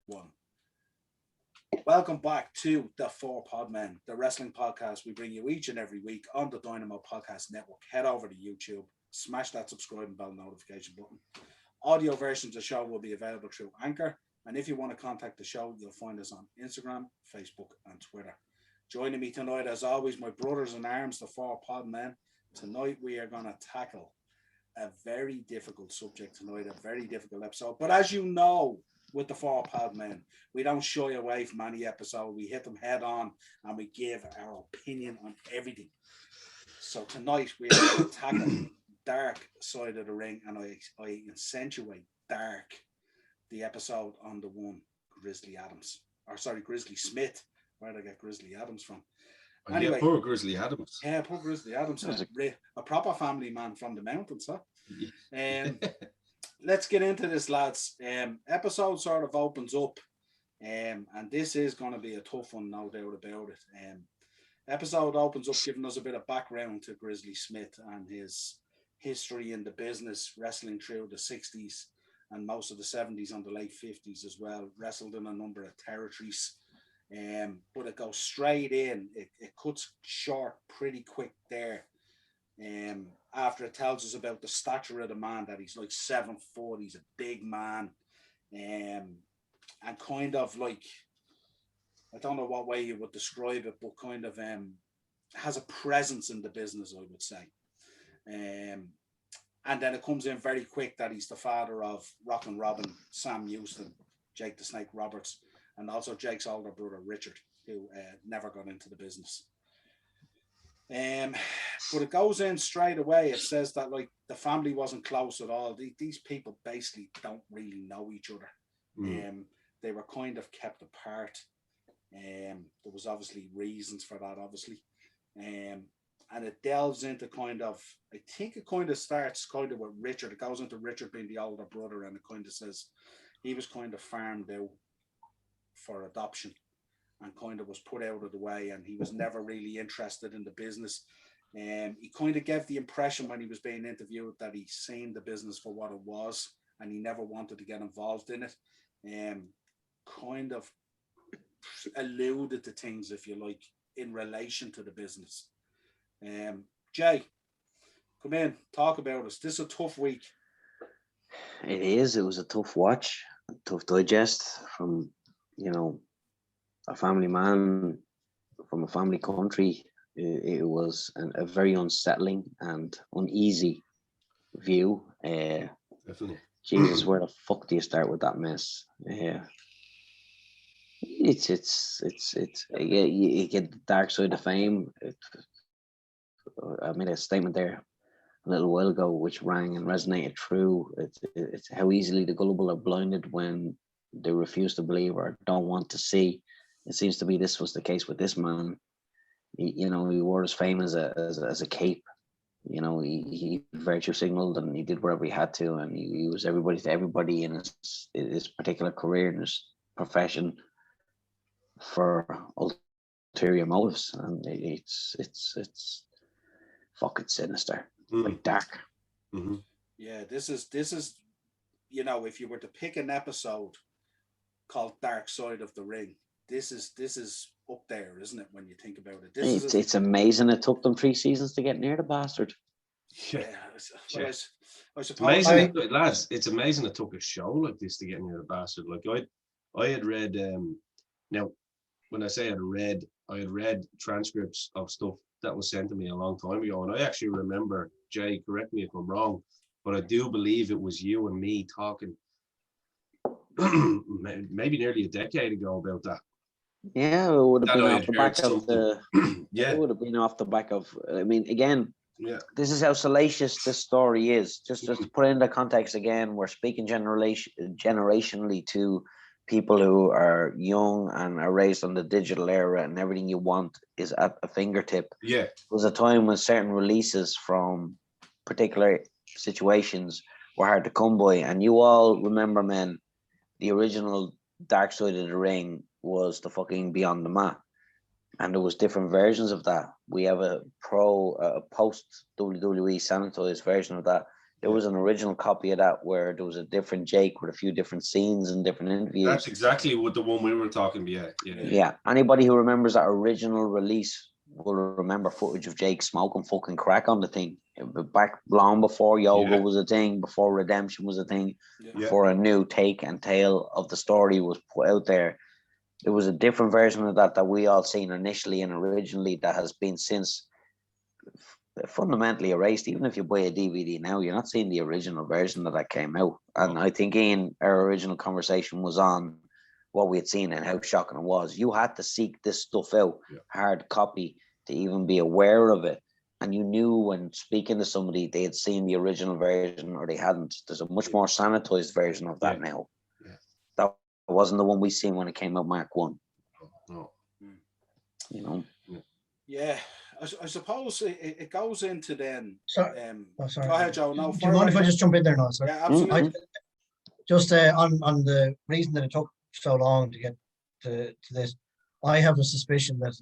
One. Welcome back to the Four Podmen, the wrestling podcast we bring you each and every week on the Dynamo Podcast Network. Head over to YouTube, smash that subscribe and bell notification button. Audio versions of the show will be available through Anchor, and if you want to contact the show, you'll find us on Instagram, Facebook, and Twitter. Joining me tonight, as always, my brothers in arms, the Four Podmen. Tonight we are going to tackle a very difficult subject tonight, a very difficult episode. But as you know, with the Four Podmen, we don't shy away from any episode. We hit them head on and we give our opinion on everything. So tonight we are going to tackle dark side of the ring, and I accentuate dark, the episode on the one Grizzly Smith. Where did I get Grizzly Adams from? Anyway, yeah, poor Grizzly Adams. Yeah, poor Grizzly Adams. A proper family man from the mountains, huh? Let's get into this, lads. Episode sort of opens up, and this is going to be a tough one, no doubt about it. Episode opens up giving us a bit of background to Grizzly Smith and his history in the business, wrestling through the 60s and most of the 70s and the late 50s as well. Wrestled in a number of territories. But it goes straight in. It cuts short pretty quick there. After it tells us about the stature of the man, that he's like 7 foot, he's a big man, and kind of like, I don't know what way you would describe it, but kind of has a presence in the business, I would say. And then it comes in very quick that he's the father of Rockin' Robin, Sam Houston, Jake the Snake Roberts, and also Jake's older brother, Richard, who never got into the business. But it goes in straight away. It says that like the family wasn't close at all. These people basically don't really know each other. They were kind of kept apart. There was obviously reasons for that, obviously. And it delves into kind of, I think it kind of starts kind of with Richard. It goes into Richard being the older brother, and it kind of says he was kind of farmed out for adoption and kind of was put out of the way, and he was never really interested in the business. He kind of gave the impression when he was being interviewed that he seen the business for what it was, and he never wanted to get involved in it. Kind of alluded to things, if you like, in relation to the business. Jay, come in, talk about us. This is a tough week. It is. It was a tough watch, a tough digest from, a family man from a family country. It was a very unsettling and uneasy view. Definitely. Jesus, where the fuck do you start with that mess? It's you get the dark side of fame. I made a statement there a little while ago, which rang and resonated true. It's how easily the gullible are blinded when they refuse to believe or don't want to see. It seems to be this was the case with this man. He wore his fame as a cape. He virtue signaled and he did whatever he had to, and he was everybody to everybody in his particular career and his profession for ulterior motives, and it's fucking sinister, like dark. Mm-hmm. Yeah, this is if you were to pick an episode called Dark Side of the Ring, this is up there, isn't it, when you think about it? It's amazing it took them 3 seasons to get near the bastard. Yeah. I suppose. It's amazing, lads. It's amazing it took a show like this to get near the bastard. Like I had read. Now, when I say I had read transcripts of stuff that was sent to me a long time ago, and I actually remember, Jay, correct me if I'm wrong, but I do believe it was you and me talking maybe nearly a decade ago about that. Yeah, it would have been off the back of the. Yeah, it would have been off the back of. I mean, again, yeah, this is how salacious this story is. Just to put it into context again, we're speaking generationally to people who are young and are raised on the digital era, and everything you want is at a fingertip. Yeah, there was a time when certain releases from particular situations were hard to come by, and you all remember, men, the original Dark Side of the Ring was the fucking Beyond the Mat, and there was different versions of that. We have a post WWE sanitized version of that. There was an original copy of that where there was a different Jake with a few different scenes and different interviews. That's exactly what the one we were talking about. Yeah. Anybody who remembers that original release will remember footage of Jake smoking fucking crack on the thing. Back long before yoga was a thing, before redemption was a thing, before a new take and tale of the story was put out there. There was a different version of that we all seen initially and originally that has been since fundamentally erased. Even if you buy a DVD now, you're not seeing the original version that came out. And I think Ian, our original conversation was on what we had seen and how shocking it was. You had to seek this stuff out, hard copy, to even be aware of it. And you knew when speaking to somebody, they had seen the original version or they hadn't. There's a much more sanitized version of that now. That wasn't the one we seen when it came out Mark 1. No. You know? Yeah. I suppose it goes into then. Sorry. Go ahead, Joe. No, do you mind if I just jump in there now, sir? Yeah, absolutely. Just on the reason that it took so long to get to this, I have a suspicion that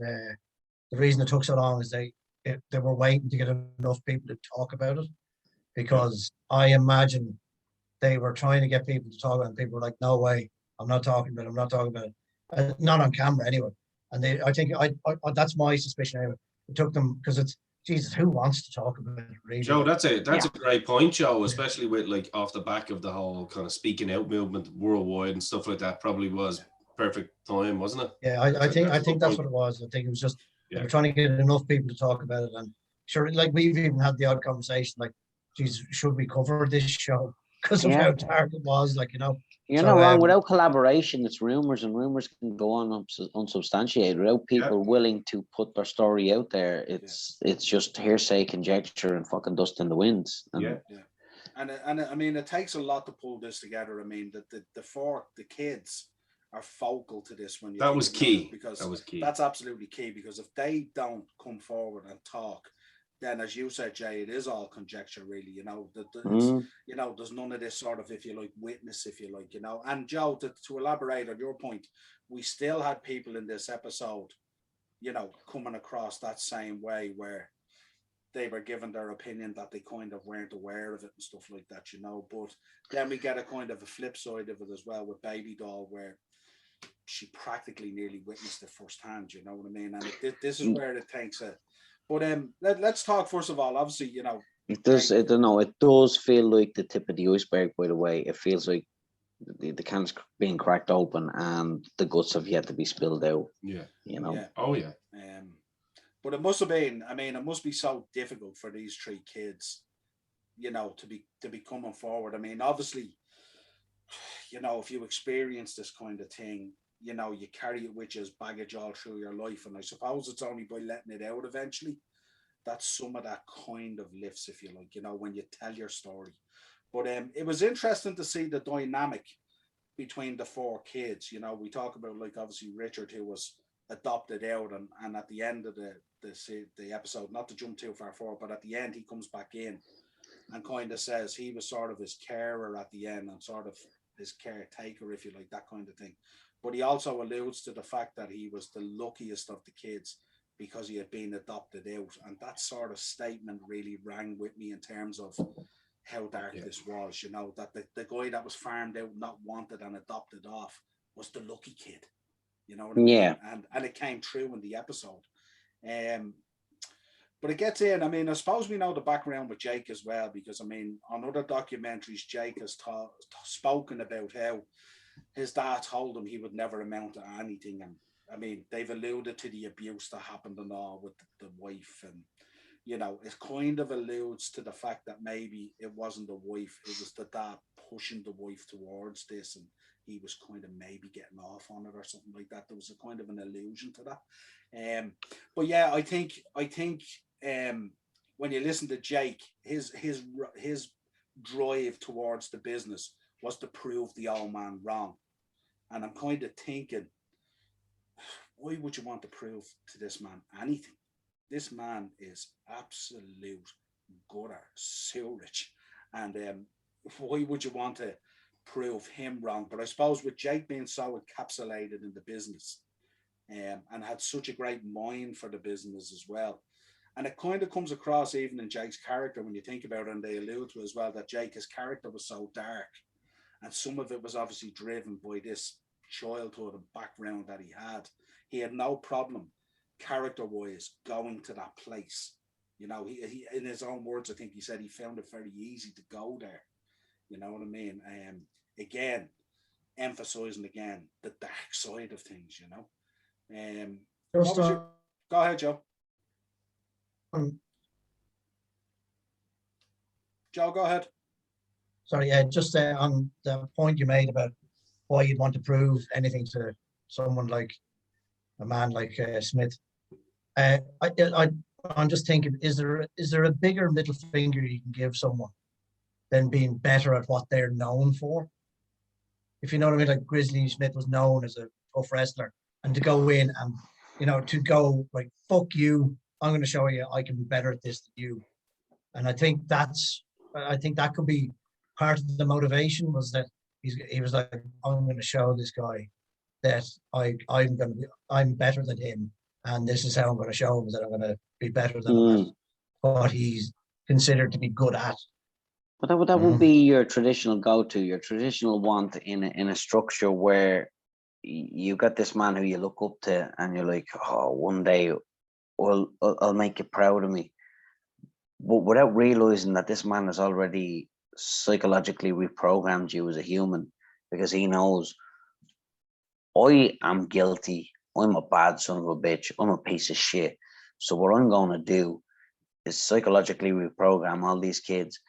the reason it took so long is they were waiting to get enough people to talk about it, because I imagine they were trying to get people to talk about it, and people were like, "No way, I'm not talking about it, not on camera anyway." And I think that's my suspicion anyway. It took them because it's Jesus. Who wants to talk about it? Really? Joe, that's a great point, Joe. Especially with like off the back of the whole kind of speaking out movement worldwide and stuff like that. Probably was perfect time, wasn't it? Yeah, I think that's what it was. I think it was just they were trying to get enough people to talk about it, and sure, like we've even had the odd conversation, like, "Jesus, should we cover this show?" Because of how dark it was, like, you know. You're not wrong. Without collaboration, it's rumors, and rumors can go on unsubstantiated. Without people willing to put their story out there, it's just hearsay, conjecture, and fucking dust in the wind. And And I mean, it takes a lot to pull this together. I mean, the kids are focal to this when you. That was key. Because that was key. That's absolutely key, because if they don't come forward and talk, then, as you said, Jay, it is all conjecture, really. You know, you know, there's none of this sort of, if you like, witness, if you like, you know. And Joe, to elaborate on your point, we still had people in this episode, you know, coming across that same way where they were given their opinion that they kind of weren't aware of it and stuff like that, you know. But then we get a kind of a flip side of it as well with Baby Doll, where she practically nearly witnessed it firsthand, you know what I mean? And this is where it takes a. But let's talk first of all. Obviously, you know, it does. I don't know. It does feel like the tip of the iceberg. By the way, it feels like the can's being cracked open and the guts have yet to be spilled out. Yeah, you know. Yeah. Oh yeah. But it must have been. I mean, it must be so difficult for these three kids, you know, to be coming forward. I mean, obviously, you know, if you experience this kind of thing, you know, you carry it with you as baggage all through your life. And I suppose it's only by letting it out eventually that some of that kind of lifts, if you like, you know, when you tell your story. But it was interesting to see the dynamic between the four kids. You know, we talk about, like, obviously Richard, who was adopted out, and at the end of the episode, not to jump too far forward, but at the end he comes back in and kind of says he was sort of his carer at the end and sort of his caretaker, if you like, that kind of thing. But he also alludes to the fact that he was the luckiest of the kids because he had been adopted out. And that sort of statement really rang with me in terms of how dark this was, you know, that the guy that was farmed out, not wanted and adopted off was the lucky kid, you know what I mean? And it came true in the episode. But it gets in. I mean, I suppose we know the background with Jake as well, because, I mean, on other documentaries, Jake has spoken about how his dad told him he would never amount to anything. And I mean, they've alluded to the abuse that happened and all with the wife. And, you know, it kind of alludes to the fact that maybe it wasn't the wife, it was the dad pushing the wife towards this. And he was kind of maybe getting off on it or something like that. There was a kind of an allusion to that. But yeah, I think when you listen to Jake, his drive towards the business was to prove the old man wrong. And I'm kind of thinking, why would you want to prove to this man anything? This man is absolute gutter, sewerage. And why would you want to prove him wrong? But I suppose with Jake being so encapsulated in the business and had such a great mind for the business as well, And it kind of comes across even in Jake's character when you think about it, and they allude to as well, that Jake's character was so dark. And some of it was obviously driven by this childhood and background that he had. He had no problem, character-wise, going to that place. You know, he in his own words, I think he said he found it very easy to go there. You know what I mean? Again, emphasizing again the dark side of things. You know. What Just was your? Go ahead, Joe. on, Joe, go ahead. sorry, just on the point you made about why you'd want to prove anything to someone like a man like Smith. I'm just thinking, is there a bigger middle finger you can give someone than being better at what they're known for? If you know what I mean, like Grizzly Smith was known as a tough wrestler, and to go in and, you know, to go like, fuck you, I'm going to show you I can be better at this than you. And I think that could be part of the motivation, was that he was like, I'm going to show this guy that I'm better than him, and this is how I'm going to show him that I'm going to be better than him at what he's considered to be good at. But that would be your traditional go-to, your traditional want in a structure where you got this man who you look up to, and you're like, oh, one day I'll make you proud of me. But without realizing that this man has already psychologically reprogrammed you as a human, because he knows, I am guilty. I'm a bad son of a bitch. I'm a piece of shit. So what I'm going to do is psychologically reprogram all these kids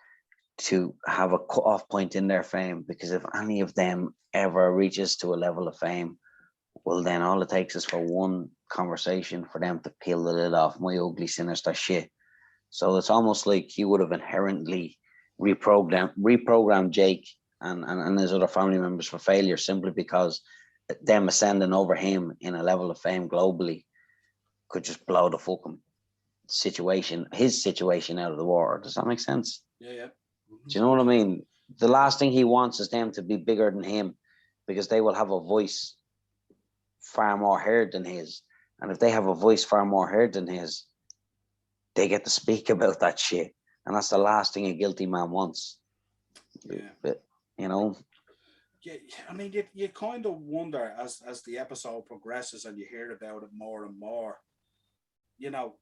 to have a cut-off point in their fame, because if any of them ever reaches to a level of fame, well, then all it takes is for one conversation for them to peel the lid off my ugly, sinister shit. So it's almost like he would have inherently reprogrammed Jake and his other family members for failure, simply because them ascending over him in a level of fame globally could just blow the fucking his situation out of the water. Does that make sense? Yeah. Do you know what I mean? The last thing he wants is them to be bigger than him, because they will have a voice far more heard than his. And if they have a voice far more heard than his, they get to speak about that shit. And that's the last thing a guilty man wants. Yeah. But, you know? Yeah, I mean, you kind of wonder as the episode progresses and you hear about it more and more, you know,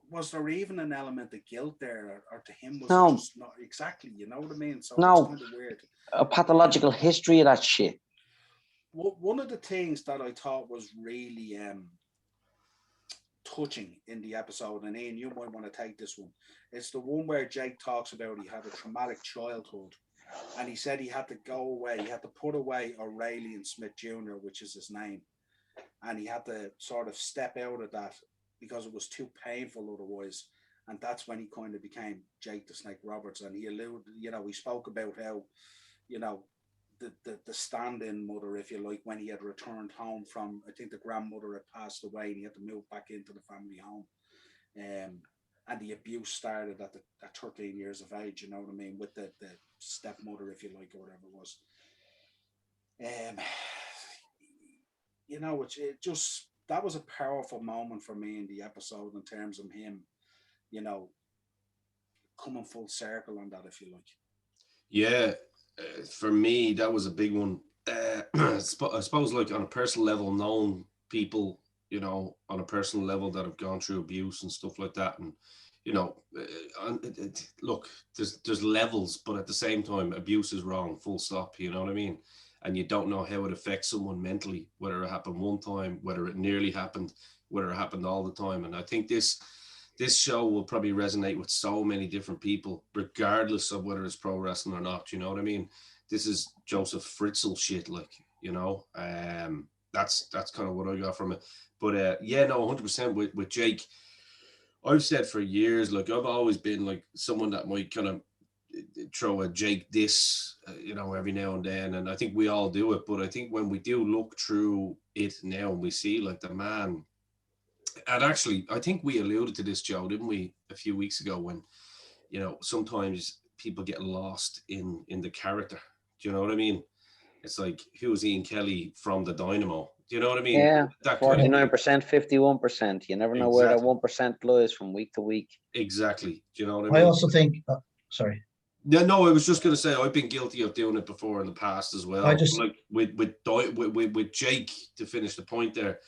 was there even an element of guilt there, or to him was it just not exactly, you know what I mean? So no, it's kind of weird. A pathological history of that shit. One of the things that I thought was really touching in the episode, and Ian, you might want to take this one. It's the one where Jake talks about he had a traumatic childhood, and he said he had to go away, he had to put away Aurelian Smith Jr., which is his name, and he had to sort of step out of that because it was too painful otherwise. And that's when he kind of became Jake the Snake Roberts. And he alluded, you know, he spoke about how, you know, the stand-in mother, if you like, when he had returned home from, I think the grandmother had passed away and he had to move back into the family home. And the abuse started at 13 years of age, you know what I mean, with the stepmother, if you like, or whatever it was. You know, it just, that was a powerful moment for me in the episode in terms of him, you know, coming full circle on that, if you like. Yeah, for me, that was a big one. I suppose, like, on a personal level, known people, you know, on a personal level that have gone through abuse and stuff like that. And, you know, look, there's levels, but at the same time, abuse is wrong, full stop, you know what I mean? And you don't know how it affects someone mentally, whether it happened one time, whether it nearly happened, whether it happened all the time. And I think this show will probably resonate with so many different people, regardless of whether it's pro wrestling or not. You know what I mean? This is Joseph Fritzl shit, like, you know. That's kind of what I got from it. But yeah, no, 100% with Jake. I've said for years, like, I've always been like someone that might kind of throw a Jake diss, you know, every now and then, and I think we all do it. But I think when we do look through it now and we see, like, the man, and actually I think we alluded to this, Joe, didn't we, a few weeks ago, when, you know, sometimes people get lost in the character. Do you know what I mean? It's like, who's Ian Kelly from the Dynamo? Do you know what I mean? Yeah, That kind of thing. 49%, 51%. You never know where that Exactly. 1% lies from week to week. Exactly. Do you know what I I mean? also think, sorry, Yeah, no, I was just going to say I've been guilty of doing it before in the past as well. I just- like with Jake, to finish the point there,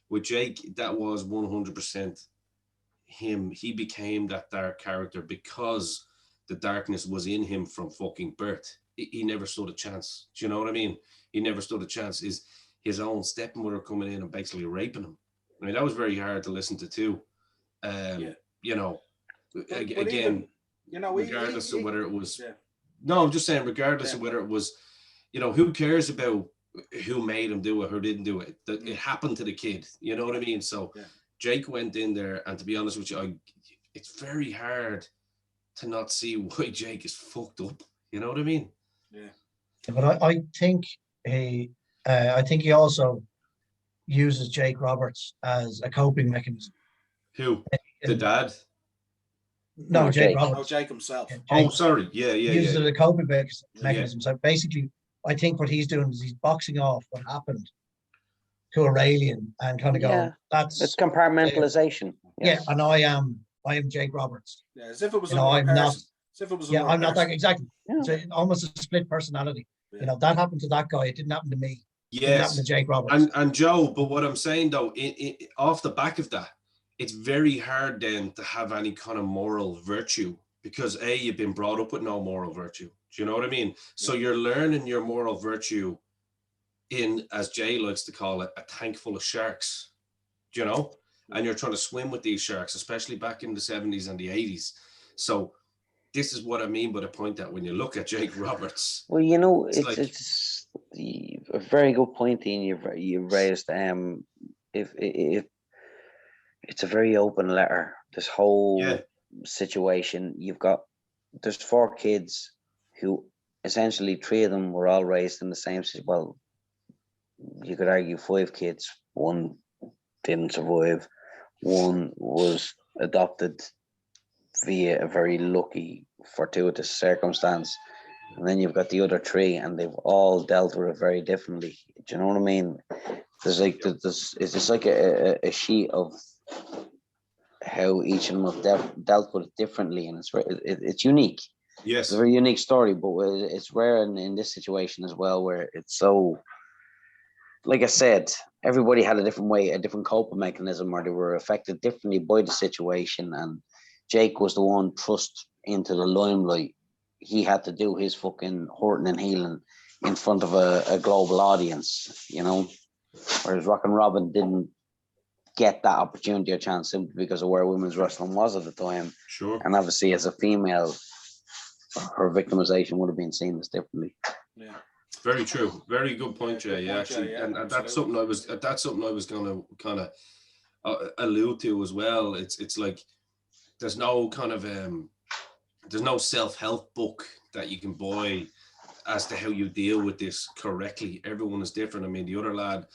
with Jake, that was 100% him. He became that dark character because the darkness was in him from fucking birth. He never stood a chance. Do you know what I mean? He never stood a chance. Is his own stepmother coming in and basically raping him? I mean, that was very hard to listen to too. You know, But again, even, you know, regardless of whether it was. yeah. No, I'm just saying, regardless Yeah. of whether it was, you know, who cares about who made him do it, who didn't do it? That it happened to the kid. You know what I mean? So Yeah. Jake went in there, and to be honest with you, it's very hard to not see why Jake is fucked up. You know what I mean? Yeah. but I think he also uses Jake Roberts as a coping mechanism. Who? The dad? No, No, Jake Jake. Roberts. Oh, Jake himself. Yeah, Oh, Jake sorry. Yeah. uses it as a coping mechanism. Yeah. So basically, I think what he's doing is he's boxing off what happened to Aurelian and kind of Yeah, go, that's It's compartmentalization. yeah, Yes. and I am Jake Roberts. Yeah, as if it was You know, another I'm person. not. As if it was Yeah, another I'm not that person. exactly. Yeah. It's almost a split personality. Yeah. You know, that happened to that guy. It didn't happen to me. It didn't happen to Yes. Jake Roberts. And Joe, but what I'm saying though, off the back of that, it's very hard then to have any kind of moral virtue because you've been brought up with no moral virtue. Do you know what I mean? So you're learning your moral virtue in, as Jay likes to call it, a tank full of sharks. Do you know? And you're trying to swim with these sharks, especially back in the 70s and the 80s. So this is what I mean by the point that when you look at Jake Roberts, Well, you know, It's it's a very good point, Ian, you raised. If it's a very open letter, this whole situation. There's 4 kids who essentially 3 of them were all raised in the same. Well, you could argue 5 kids. 1 didn't survive. 1 was adopted via a very lucky, fortuitous circumstance. And then you've got the other 3, and they've all dealt with it very differently. Do you know what I mean? It's just like a sheet of how each of them have dealt with it differently, and it's unique. yes, It's a very unique story, but it's rare in this situation as well, where it's so. Like I said, everybody had a different way, a different coping mechanism, or they were affected differently by the situation. And Jake was the one thrust into the limelight. He had to do his fucking hurting and healing in front of a global audience, you know. Whereas Rockin' Robin didn't get that opportunity or chance simply because of where women's wrestling was at the time. sure. And obviously, as a female, her victimization would have been seen as differently. Yeah. Very true. Very good point, Jay. Good point, Actually, Jay, yeah, and that's absolutely. something I was going to kind of allude to as well. It's like there's no kind of there's no self-help book that you can buy as to how you deal with this correctly. Everyone is different. I mean, the other lad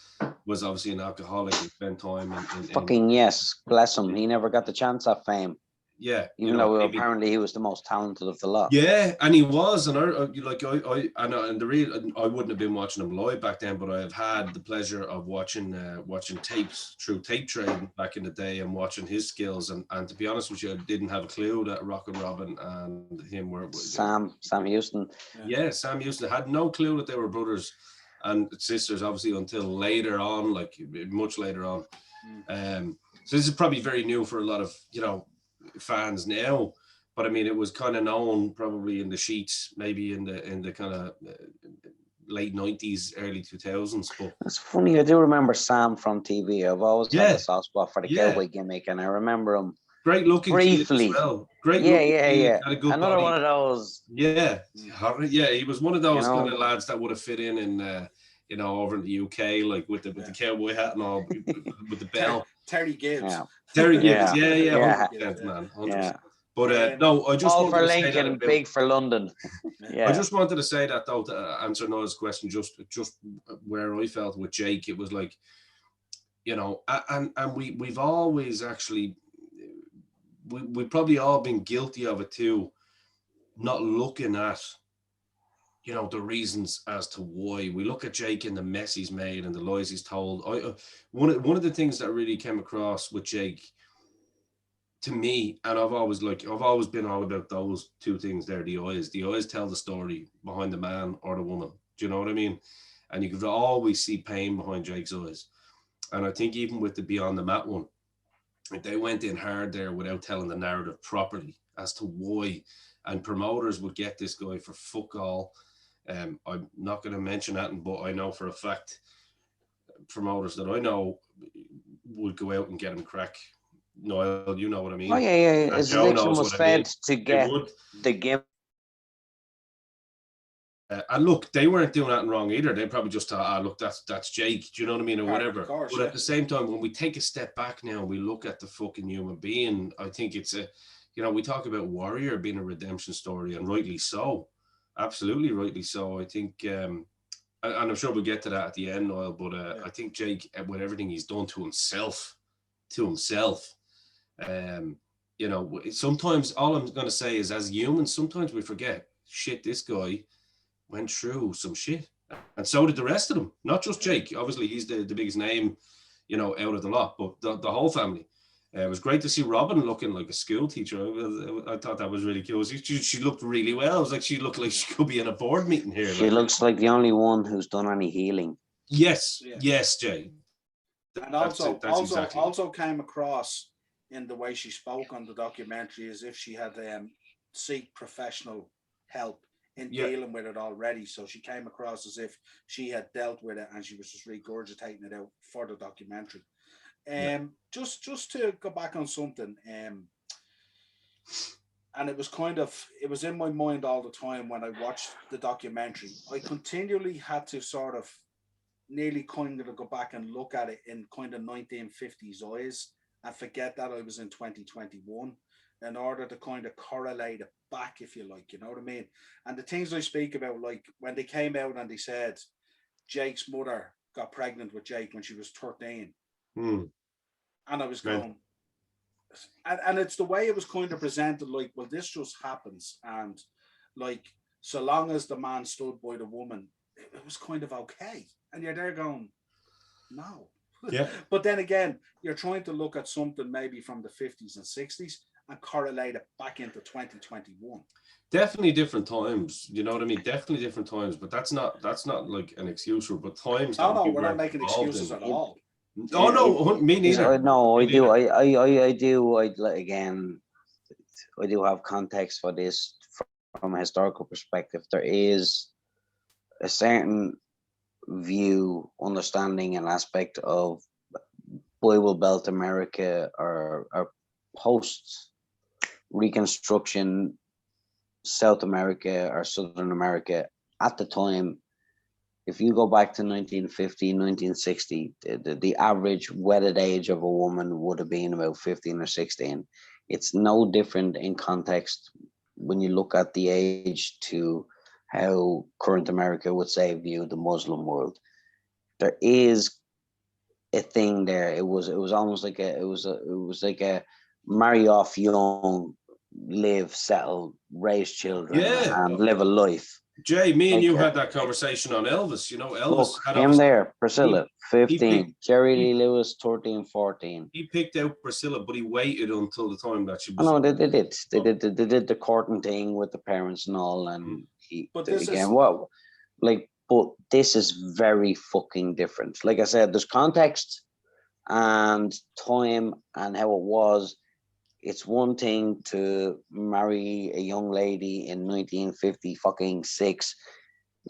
was obviously an alcoholic and spent time in Fucking yes, bless him. He never got the chance at fame, yeah, even though apparently he was the most talented of the lot. Yeah, and he was, and and the real, I wouldn't have been watching him live back then, but I have had the pleasure of watching tapes through tape trading back in the day and watching his skills. And to be honest with you, I didn't have a clue that Rockin' Robin and him were Sam Houston. Yeah, Sam Houston had no clue that they were brothers and sisters, obviously, until later on, like much later on. So this is probably very new for a lot of fans now. But I mean, it was kind of known probably in the sheets, maybe in the kind of late 90s, early 2000s. But it's funny, I do remember Sam from TV. I've always had a soft spot for the cowboy gimmick, and I remember him great looking briefly. Kid as well. Great Yeah. Had a good Another body. one of those. Yeah, he was one of those kind of know, lads that would have fit in over in the UK, like with the cowboy hat and all, with the bell. Terry Gibbs. Yeah. Terry Gibbs, Yeah. 100%, man, 100%. Yeah. But no, I just all wanted for to say Lincoln, that big for London. I just wanted to say that though, to answer Noah's question, just where I felt with Jake, it was like, and we've always actually, we've probably all been guilty of it too, not looking at, you know, the reasons as to why. We look at Jake and the mess he's made and the lies he's told. One of the things that really came across with Jake to me, and I've always been all about those two things there, the eyes. The eyes tell the story behind the man or the woman. Do you know what I mean? And you could always see pain behind Jake's eyes. And I think even with the Beyond the Mat one, they went in hard there without telling the narrative properly as to why. And promoters would get this guy for fuck all. I'm not going to mention that, but I know for a fact promoters that I know would go out and get him crack. Noel, you know what I mean? Oh yeah. And His Joe addiction knows was what I mean. fed to They get would. the game. And look, they weren't doing nothing wrong either. They probably just thought, look, that's Jake. Do you know what I mean, or whatever? Of course, but yeah. at the same time, when we take a step back now and we look at the fucking human being, I think it's we talk about Warrior being a redemption story, and rightly so, absolutely rightly so. I think, and I'm sure we'll get to that at the end, Noel. But I think Jake, with everything he's done to himself, sometimes all I'm going to say is, as humans, sometimes we forget, shit, this guy went through some shit, and so did the rest of them, not just Jake. Obviously he's the biggest name, out of the lot, but the whole family. It was great to see Robin looking like a school teacher. I thought that was really cool. She looked really well. It was like she looked like she could be in a board meeting here. She looks like the only one who's done any healing. Yes, Jay. And also came across in the way she spoke on the documentary as if she had seek professional help in dealing with it already. So she came across as if she had dealt with it and she was just regurgitating it out for the documentary. Just to go back on something, and it was in my mind all the time when I watched the documentary. I continually had to sort of nearly kind of go back and look at it in kind of 1950s eyes and forget that I was in 2021 in order to kind of correlate it back, if you like, you know what I mean? And the things I speak about, like when they came out and they said Jake's mother got pregnant with Jake when she was 13. And I was going, and it's the way it was kind of presented, like, well, this just happens. And like, so long as the man stood by the woman, it was kind of okay. And you're there going, no. Yeah. But then again, you're trying to look at something maybe from the 50s and 60s and correlate it back into 2021. Definitely different times, you know what I mean? Definitely different times, but that's not like an excuse for, but times. No, we're not making excuses at all. Oh no, me neither. No, I do. I do. Again, I do have context for this from a historical perspective. There is a certain view, understanding, and aspect of Bible Belt America or post Reconstruction South America or Southern America at the time. If you go back to 1950, 1960, the average wedded age of a woman would have been about 15 or 16. It's no different in context when you look at the age to how current America would say view the Muslim world. There is a thing there. It was almost like a marry off young, live, settle, raise children, and live a life. Jay, me and you had that conversation on Elvis. You know, Elvis had him there. Priscilla, 15. Jerry Lee Lewis, 13, 14. He picked out Priscilla, but he waited until the time that she was. No, they did. They did the courting thing with the parents and all, and but this is very fucking different. Like I said, there's context and time and how it was. It's one thing to marry a young lady in 1956,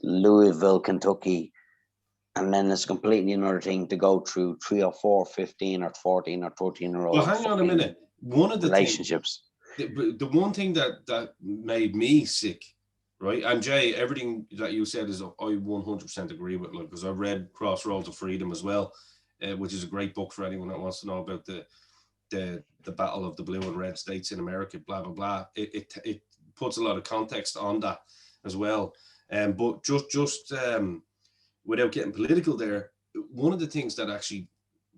Louisville, Kentucky, and then it's completely another thing to go through 3 or 4, 15 or 14 or 13-year-old. Well, hang on a minute. One of the relationships. The one thing that made me sick, right? And Jay, everything that you said is I 100% agree with, like, because I've read Crossroads of Freedom as well, which is a great book for anyone that wants to know about the battle of the blue and red states in America, blah blah blah. It puts a lot of context on that as well. But just without getting political there, one of the things that actually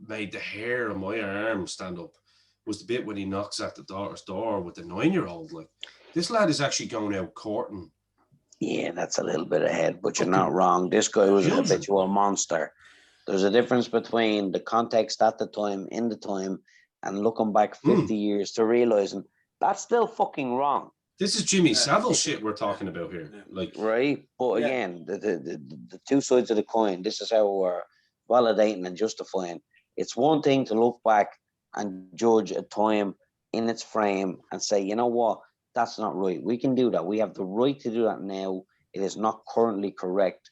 made the hair on my arm stand up was the bit when he knocks at the daughter's door with the 9-year-old. Like, this lad is actually going out courting Yeah, that's a little bit ahead, but you're Fucking not wrong. This guy was a children. habitual monster. There's a difference between the context at the time, in the time, and looking back 50 years to realizing that's still fucking wrong. This is Jimmy Yeah. Savile shit we're talking about here. Yeah. Like, Right? But Yeah. again, the two sides of the coin, this is how we're validating and justifying. It's one thing to look back and judge a time in its frame and say, you know what, that's not right. We can do that. We have the right to do that now. It is not currently correct.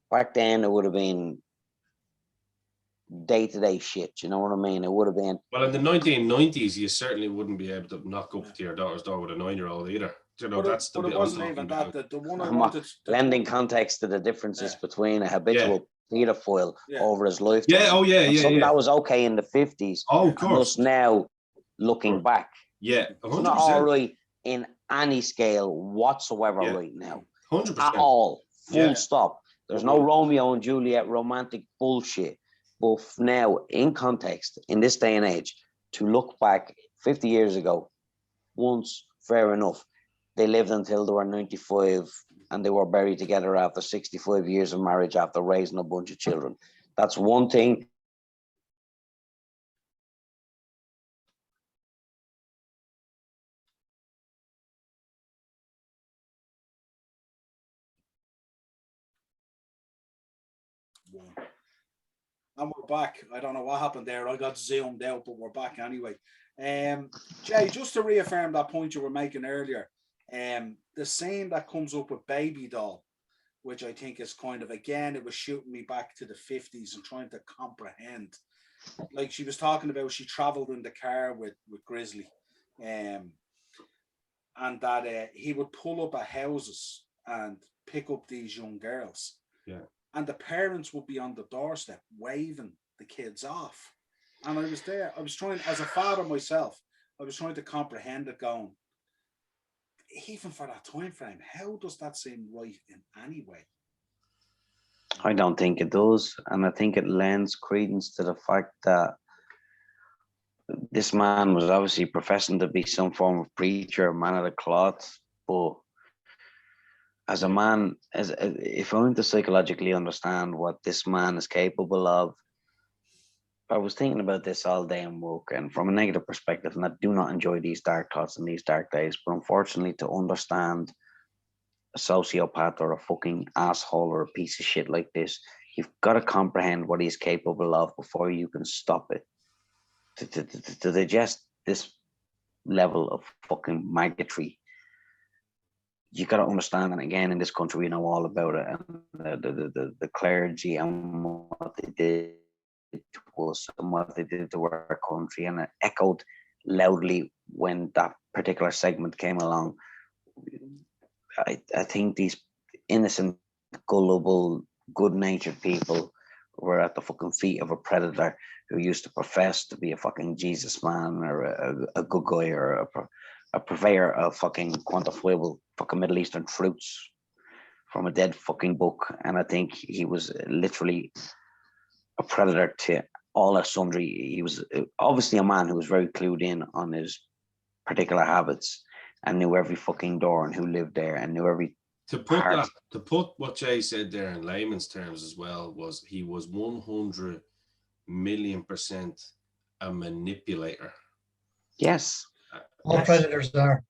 Back then, it would have been day-to-day shit. You know what I mean? It would have been. well, in the 1990s, you certainly wouldn't be able to knock up to your daughter's door with a 9-year-old either. You know, But that's the it bit I'm wasn't talking even about. that. The one I I'm wanted. lending context to the differences between a habitual pedophile Yeah. over his lifetime. Yeah, oh yeah, and yeah, something yeah. that was okay in the 50s. Oh, of And course. us now looking back. Yeah, It's not all 100%. right in any scale whatsoever Yeah. right now. 100%. At all. Full Yeah. stop. There's no Romeo and Juliet romantic bullshit. But now, in context, in this day and age, to look back 50 years ago, once, fair enough. They lived until they were 95 and they were buried together after 65 years of marriage after raising a bunch of children. That's one thing. And we're back. I don't know what happened there. I got zoomed out, but we're back anyway. Jay, just to reaffirm that point you were making earlier, the scene that comes up with Baby Doll, which I think is kind of, again, it was shooting me back to the 50s and trying to comprehend. Like she was talking about, she traveled in the car with Grizzly, and that he would pull up at houses and pick up these young girls. Yeah. And the parents would be on the doorstep waving the kids off. And I was there. I was trying, as a father myself, I was trying to comprehend it going, even for that time frame, how does that seem right in any way? I don't think it does. And I think it lends credence to the fact that this man was obviously professing to be some form of preacher, man of the cloth, but as a man, if I want to psychologically understand what this man is capable of, I was thinking about this all day in work, and from a negative perspective, and I do not enjoy these dark thoughts and these dark days, but unfortunately to understand a sociopath or a fucking asshole or a piece of shit like this, you've got to comprehend what he's capable of before you can stop it. To digest this level of fucking maggotry, you got to understand, and again, in this country, we know all about it, and the clergy and what they did to us and what they did to our country, and it echoed loudly when that particular segment came along. I think these innocent, gullible, good-natured people were at the fucking feet of a predator who used to profess to be a fucking Jesus man or a good guy or a purveyor of fucking quantifiable fucking Middle Eastern fruits from a dead fucking book. And I think he was literally a predator to all our sundry. He was obviously a man who was very clued in on his particular habits and knew every fucking door and who lived there and knew every to put what Jay said there in layman's terms as well, was he was 100 million% a manipulator. Yes. All predators are.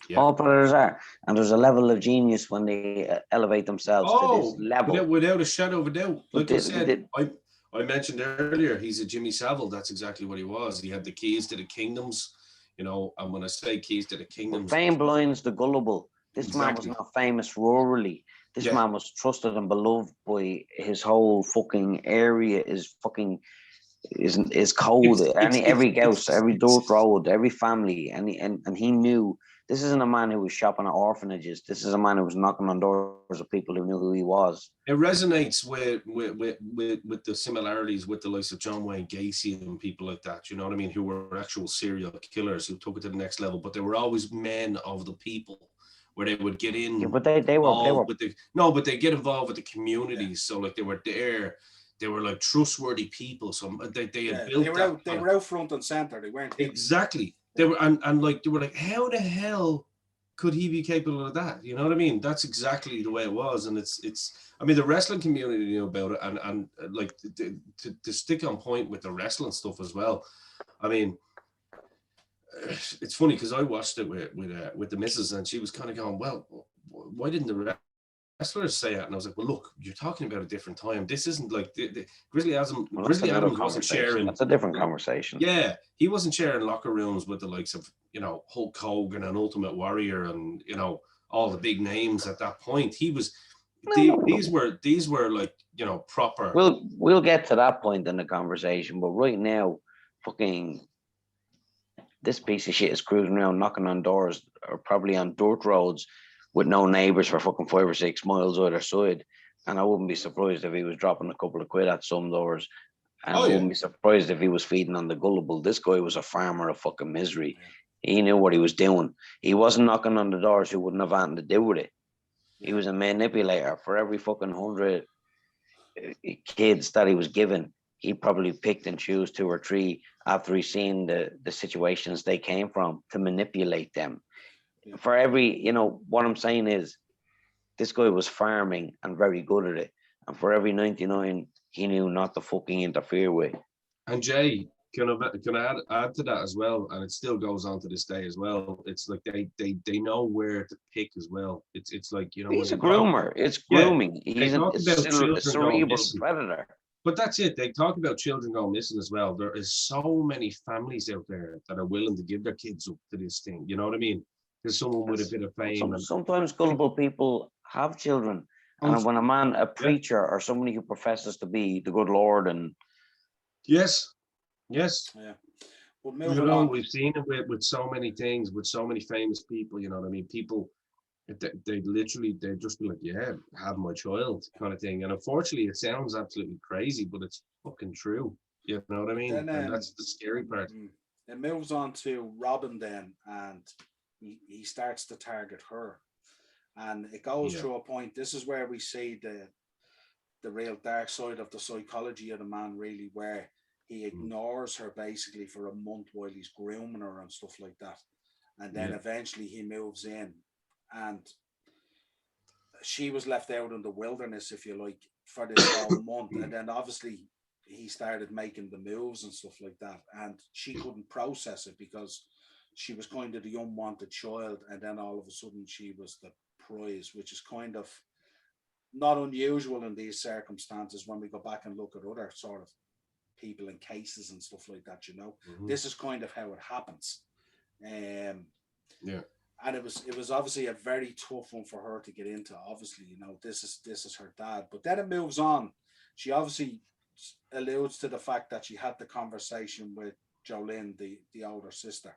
Yeah. All predators are. And there's a level of genius when they elevate themselves to this level. Without a shadow of a doubt. Like I said, I mentioned earlier, he's a Jimmy Savile. That's exactly what he was. He had the keys to the kingdoms, you know, and when I say keys to the kingdoms... Fame blinds the gullible. This man was not famous rurally. This man was trusted and beloved by his whole fucking area. Is fucking is cold. Every house, every dirt road, every family, and he knew this isn't a man who was shopping at orphanages. This is a man who was knocking on doors of people who knew who he was. It resonates with the similarities with the likes of John Wayne Gacy and people like that. You know what I mean? Who were actual serial killers who took it to the next level, but they were always men of the people, where they would get in. Yeah, but they were with but they get involved with the communities. So like they were there. They were like trustworthy people. So they had built. They were out front and center. They weren't exactly. They were and like they were like, how the hell could he be capable of that? You know what I mean? That's exactly the way it was. And it's I mean, the wrestling community knew about it, and like to stick on point with the wrestling stuff as well. I mean, it's funny because I watched it with the missus, and she was kind of going, well, why didn't the wrestlers say it? And I was like, well, look, you're talking about a different time. This isn't like the Grizzly Adams. Well, Grizzly another Adams wasn't conversation. sharing. That's a different conversation. Yeah, he wasn't sharing locker rooms with the likes of, you know, Hulk Hogan and Ultimate Warrior and, you know, all the big names at that point. He was. These were like, you know, proper. We'll get to that point in the conversation, but right now, fucking this piece of shit is cruising around knocking on doors or probably on dirt roads with no neighbors for fucking 5 or 6 miles either side. And I wouldn't be surprised if he was dropping a couple of quid at some doors. And I wouldn't be surprised if he was feeding on the gullible. This guy was a farmer of fucking misery. He knew what he was doing. He wasn't knocking on the doors who wouldn't have anything to do with it. He was a manipulator. For every fucking 100 kids that he was given, he probably picked and chose 2 or 3 after he seen the situations they came from to manipulate them. For every, you know, what I'm saying is this guy was farming and very good at it. And for every 99, he knew not to fucking interfere with. And Jay, can I add to that as well? And it still goes on to this day as well. It's like they know where to pick as well. It's like, you know, he's a groomer. It's grooming. He's a cerebral predator. But that's it. They talk about children going missing as well. There is so many families out there that are willing to give their kids up to this thing. You know what I mean? There's someone with a bit of fame. Sometimes gullible people have children. And when a preacher or somebody who professes to be the good Lord and yes. Yeah. Well, you know, we've seen it with so many things, with so many famous people, you know what I mean? People, they just be like, yeah, have my child kind of thing. And unfortunately, it sounds absolutely crazy, but it's fucking true. You know what I mean? And that's the scary part. It moves on to Robin then, and he starts to target her. And it goes to a point, this is where we see the real dark side of the psychology of the man, really, where he ignores her basically for a month while he's grooming her and stuff like that. And then eventually he moves in, and she was left out in the wilderness, if you like, for this whole month. And then obviously he started making the moves and stuff like that. And she couldn't process it because she was kind of the unwanted child. And then all of a sudden she was the prize, which is kind of not unusual in these circumstances when we go back and look at other sort of people and cases and stuff like that, you know. This is kind of how it happens. And it was obviously a very tough one for her to get into. Obviously, you know, this is her dad. But then it moves on. She obviously alludes to the fact that she had the conversation with Jolene, the older sister,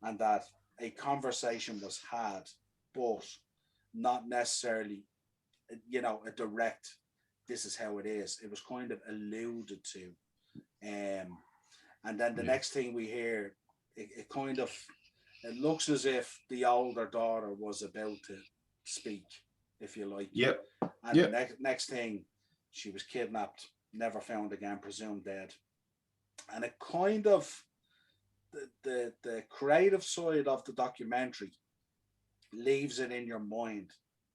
and that a conversation was had, but not necessarily, you know, a direct, this is how it is. It was kind of alluded to. And then the next thing we hear, it looks as if the older daughter was about to speak, if you like. And the next thing, she was kidnapped, never found again, presumed dead. And it kind of, the creative side of the documentary leaves it in your mind,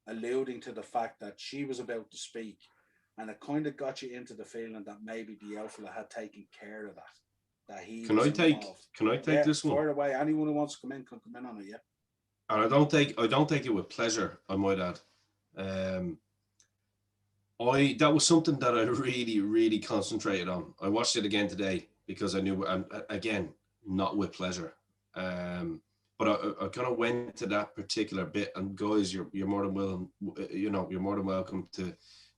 alluding to the fact that she was about to speak. And it kind of got you into the feeling that maybe the outfit had taken care of that. That he Can I take this one? Fire away. Anyone who wants to come in can come in on it, yeah. And I don't take it with pleasure, I might add. That was something that I really, really concentrated on. I watched it again today because I knew, again, not with pleasure. But I kind of went to that particular bit, and guys, you're more than willing, you know, you're more than welcome to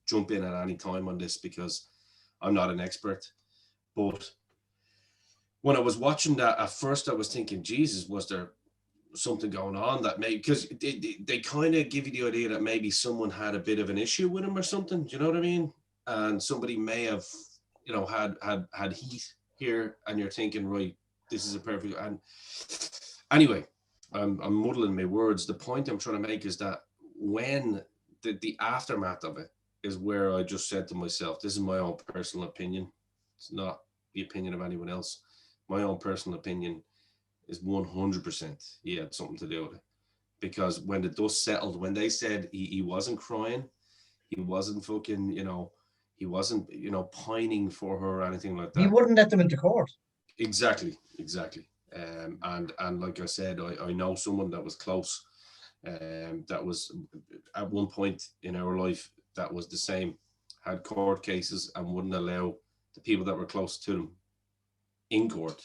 jump in at any time on this because I'm not an expert. But when I was watching that, at first I was thinking, Jesus, was there something going on that maybe, because they kind of give you the idea that maybe someone had a bit of an issue with him or something, do you know what I mean? And somebody may have, you know, had heat here, and you're thinking, right, this is a perfect, and anyway, I'm muddling my words. The point I'm trying to make is that when the aftermath of it is where I just said to myself, this is my own personal opinion. It's not the opinion of anyone else. My own personal opinion is 100% he had something to do with it. because when the dust settled, when they said he wasn't crying, he wasn't fucking, he wasn't, pining for her or anything like He that. wouldn't let them into court. Exactly. And like I said, I know someone that was close, that was at one point in our life that was the same, had court cases and wouldn't allow the people that were close to them in court,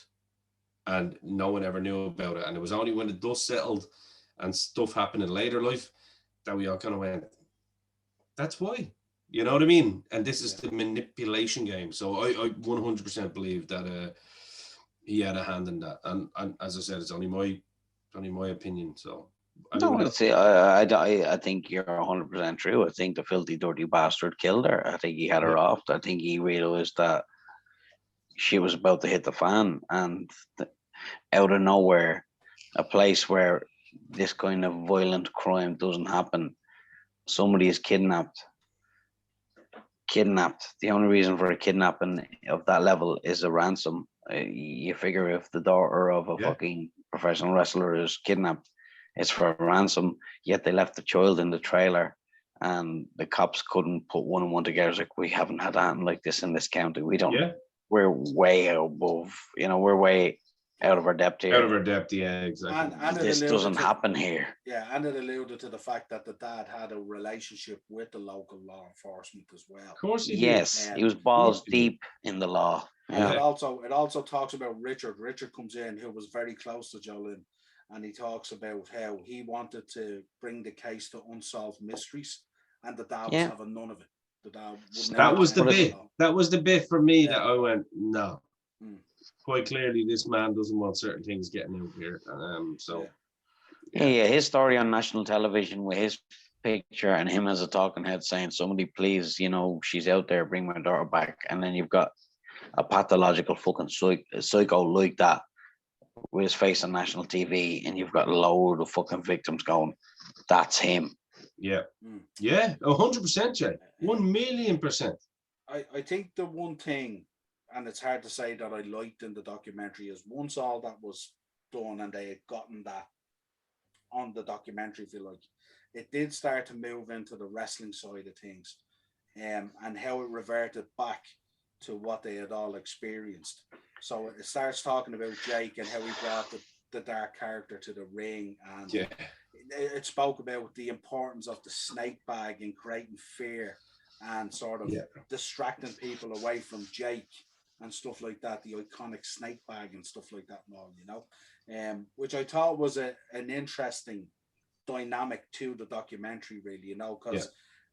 and no one ever knew about it. And it was only when the dust settled and stuff happened in later life that we all kind of went, that's why. You know what I mean? And this is the manipulation game. So I 100% believe that he had a hand in that. And as I said, it's only my opinion. So No, I think you're 100% true. I think the filthy, dirty bastard killed her. I think he had her off. I think he realized that she was about to hit the fan, and out of nowhere, a place where this kind of violent crime doesn't happen, somebody is kidnapped. The only reason for a kidnapping of that level is a ransom. You figure if the daughter of a fucking professional wrestler is kidnapped, it's for a ransom. Yet they left the child in the trailer, and the cops couldn't put one and one together. It's like, we haven't had anything like this in this county. We don't. Yeah. We're way above. We're way out of our depth here. Out of our depth, yeah, exactly. And this doesn't happen here. Yeah, and it alluded to the fact that the dad had a relationship with the local law enforcement as well. Of course he yes, did. He was balls deep in the law. And it also talks about Richard. Richard comes in, who was very close to Jolene, and he talks about how he wanted to bring the case to unsolved mysteries, and the dad was having none of it. The dad that was the bit. That was the bit for me that I went, no. Quite clearly, this man doesn't want certain things getting out here. His story on national television with his picture and him as a talking head saying, somebody please, she's out there, bring my daughter back. And then you've got a pathological fucking psycho like that with his face on national TV, and you've got a load of fucking victims going, that's him. Yeah. Yeah, 100%, Jay. 1,000,000%. I think the one thing, and it's hard to say that I liked in the documentary, is once all that was done and they had gotten that on the documentary, if you like, it did start to move into the wrestling side of things, and how it reverted back to what they had all experienced. So it starts talking about Jake and how he brought the dark character to the ring, and it spoke about the importance of the snake bag in creating fear and sort of distracting people away from Jake and stuff like that, the iconic snake bag and stuff like that and all, which I thought was an interesting dynamic to the documentary, really, because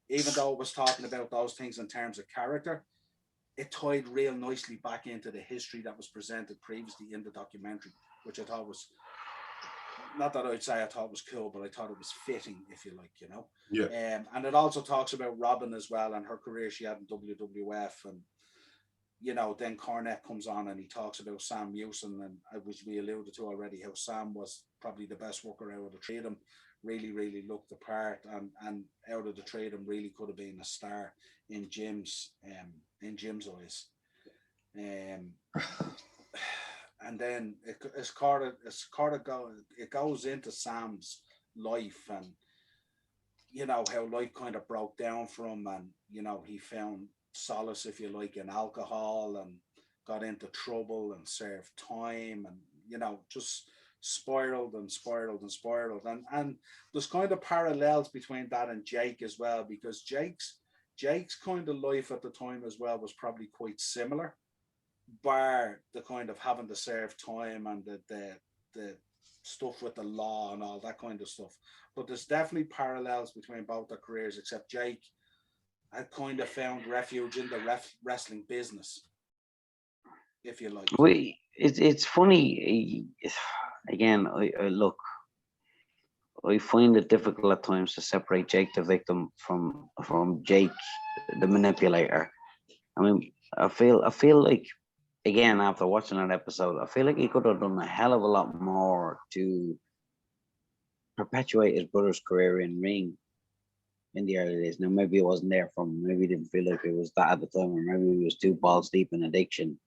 even though it was talking about those things in terms of character, it tied real nicely back into the history that was presented previously in the documentary, which I thought was, not that I'd say I thought was cool, but I thought it was fitting, if you like, and it also talks about Robin as well and her career she had in WWF, and then Cornette comes on and he talks about Sam Houston, and which we alluded to already, how Sam was probably the best worker out of the three of them, really looked the part, and out of the three of them really could have been a star in Jim's eyes. And then it goes into Sam's life, and how life kind of broke down for him, and he found solace, if you like, in alcohol, and got into trouble and served time, and just spiraled, and there's kind of parallels between that and Jake as well, because Jake's kind of life at the time as well was probably quite similar, bar the kind of having to serve time and the stuff with the law and all that kind of stuff. But there's definitely parallels between both their careers, except Jake had kind of found refuge in the wrestling business, if you like. It's funny. Again, I find it difficult at times to separate Jake the victim from Jake the manipulator. I mean, I feel like, again, after watching that episode, I feel like he could have done a hell of a lot more to perpetuate his brother's career in ring in the early days. Now, maybe it wasn't there from him. Maybe he didn't feel like it was that at the time, or maybe he was too balls deep in addiction.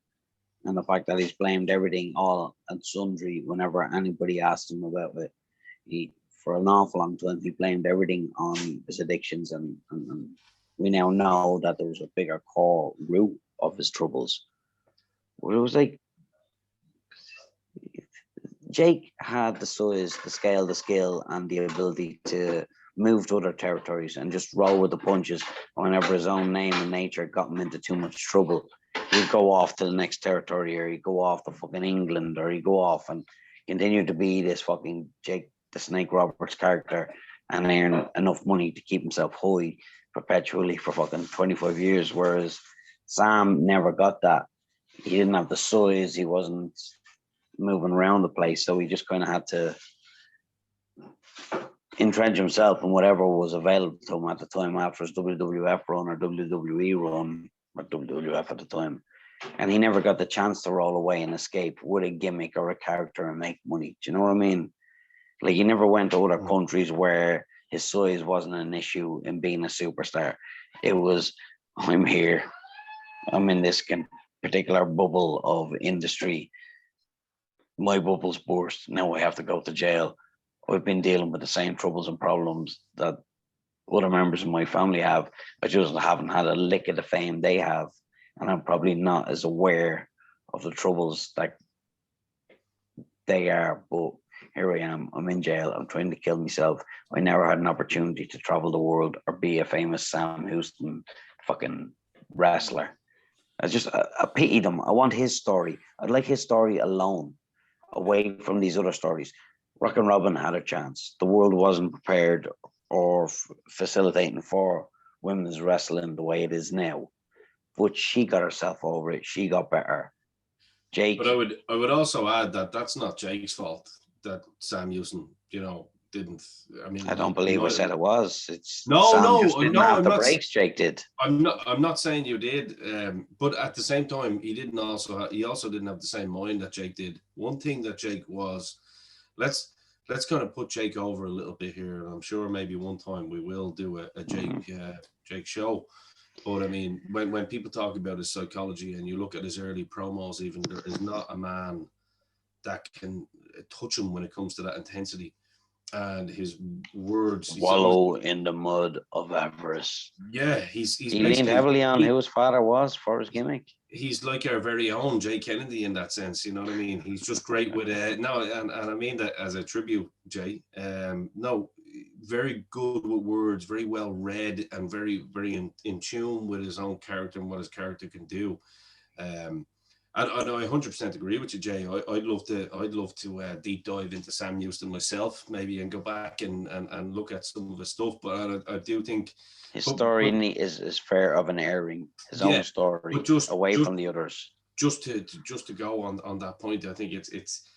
And the fact that he's blamed everything all and sundry whenever anybody asked him about it, for an awful long time, he blamed everything on his addictions, and we now know that there was a bigger core root of his troubles. Where it was like Jake had the size, the scale, the skill, and the ability to move to other territories and just roll with the punches. Whenever his own name and nature got him into too much trouble, he'd go off to the next territory, or he'd go off to fucking England, or he'd go off and continue to be this fucking Jake the Snake Roberts character and earn enough money to keep himself high perpetually for fucking 25 years. Whereas Sam never got that. He didn't have the size, he wasn't moving around the place, so he just kind of had to entrench himself in whatever was available to him at the time after his WWF run or WWE run, or WWF at the time. And he never got the chance to roll away and escape with a gimmick or a character and make money. Do you know what I mean? Like, he never went to other countries where his size wasn't an issue in being a superstar. It was, I'm here, I'm in this particular bubble of industry. My bubble's burst. Now I have to go to jail. I've been dealing with the same troubles and problems that other members of my family have. I just haven't had a lick of the fame they have. And I'm probably not as aware of the troubles that they are. But here I am. I'm in jail. I'm trying to kill myself. I never had an opportunity to travel the world or be a famous Sam Houston fucking wrestler. I pitied him. I want his story. I'd like his story alone, away from these other stories. Rockin' Robin had a chance. The world wasn't prepared or facilitating for women's wrestling the way it is now. But she got herself over it. She got better. Jake. But I would also add that that's not Jake's fault that Sam Houston, didn't. I mean, I don't believe I said it was. It's no, Sam no, just didn't no. have I'm the not. breaks Jake did. I'm not saying you did, but at the same time, he also didn't have the same mind that Jake did. One thing that Jake was, let's kind of put Jake over a little bit here, and I'm sure maybe one time we will do a Jake show. But I mean, when people talk about his psychology and you look at his early promos, even, there is not a man that can touch him when it comes to that intensity. And his words wallow in the mud of avarice. Yeah, he leaned heavily on who his father was for his gimmick. He's like our very own Jay Kennedy in that sense, you know what I mean? He's just great with and I mean that as a tribute, Jay. No, very good with words, very well read, and very, very in tune with his own character and what his character can do. And I 100% agree with you, Jay. I'd love to deep dive into Sam Houston myself, maybe, and go back and look at some of his stuff. But I do think his story is fair of an airing, his own story, away from the others. Just to go on that point, I think it's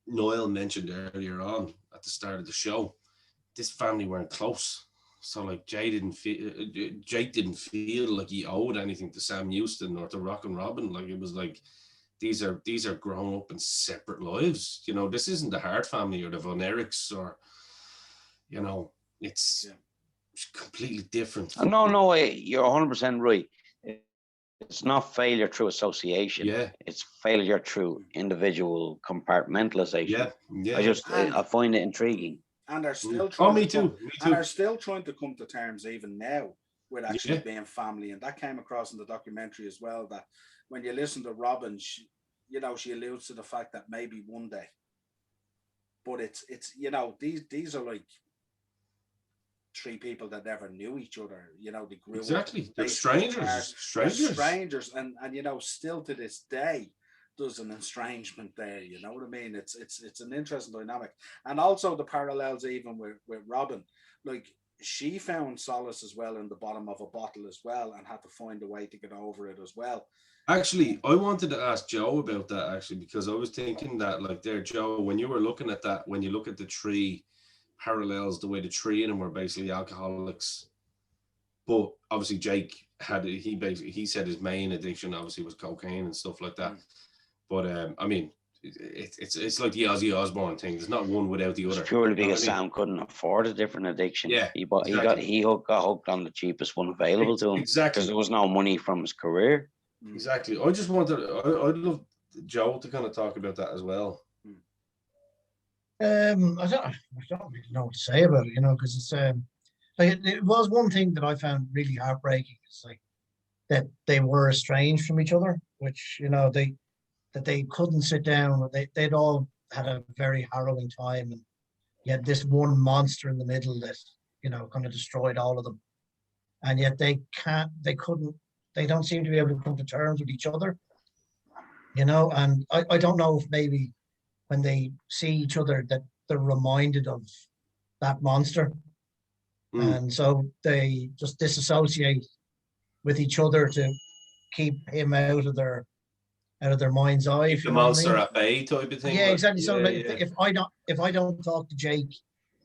Noel mentioned earlier on at the start of the show. This family weren't close. So like Jake didn't feel like he owed anything to Sam Houston or to Rockin' Robin. Like, it was like these are grown up in separate lives. This isn't the Hart family or the Von Erichs or it's completely different. No, you're 100% right. It's not failure through association. Yeah, it's failure through individual compartmentalization. Yeah. I find it intriguing. And are still trying me too. And are still trying to come to terms even now with actually being family. And that came across in the documentary as well, that when you listen to Robin, she alludes to the fact that maybe one day. But it's these are like three people that never knew each other. They grew up. They're strangers. And still to this day, there's an estrangement there, you know what I mean? It's an interesting dynamic. And also the parallels even with Robin, like, she found solace as well in the bottom of a bottle as well, and had to find a way to get over it as well. Actually, I wanted to ask Joe about that, actually, because I was thinking that, like, there, Joe, when you were looking at that, when you look at the three parallels, the way the three of them were basically alcoholics, but obviously Jake he said his main addiction obviously was cocaine and stuff like that. But I mean, it's like the Ozzy Osbourne thing. There's not one without the other. It's purely because Sam couldn't afford a different addiction. Yeah, he got hooked on the cheapest one available to him. Exactly, because there was no money from his career. Exactly. I'd love Joe to kind of talk about that as well. I don't really know what to say about it, because it's like it was one thing that I found really heartbreaking. It's like that they were estranged from each other, which they couldn't sit down. They'd all had a very harrowing time, and you had this one monster in the middle that kind of destroyed all of them, and yet they don't seem to be able to come to terms with each other, and I don't know if maybe when they see each other that they're reminded of that monster, and so they just disassociate with each other to keep him out of their mind's eye, Keep if the you know what I monster mean. at bay type of thing. Yeah, Like, exactly. So yeah, like, yeah. if I don't talk to Jake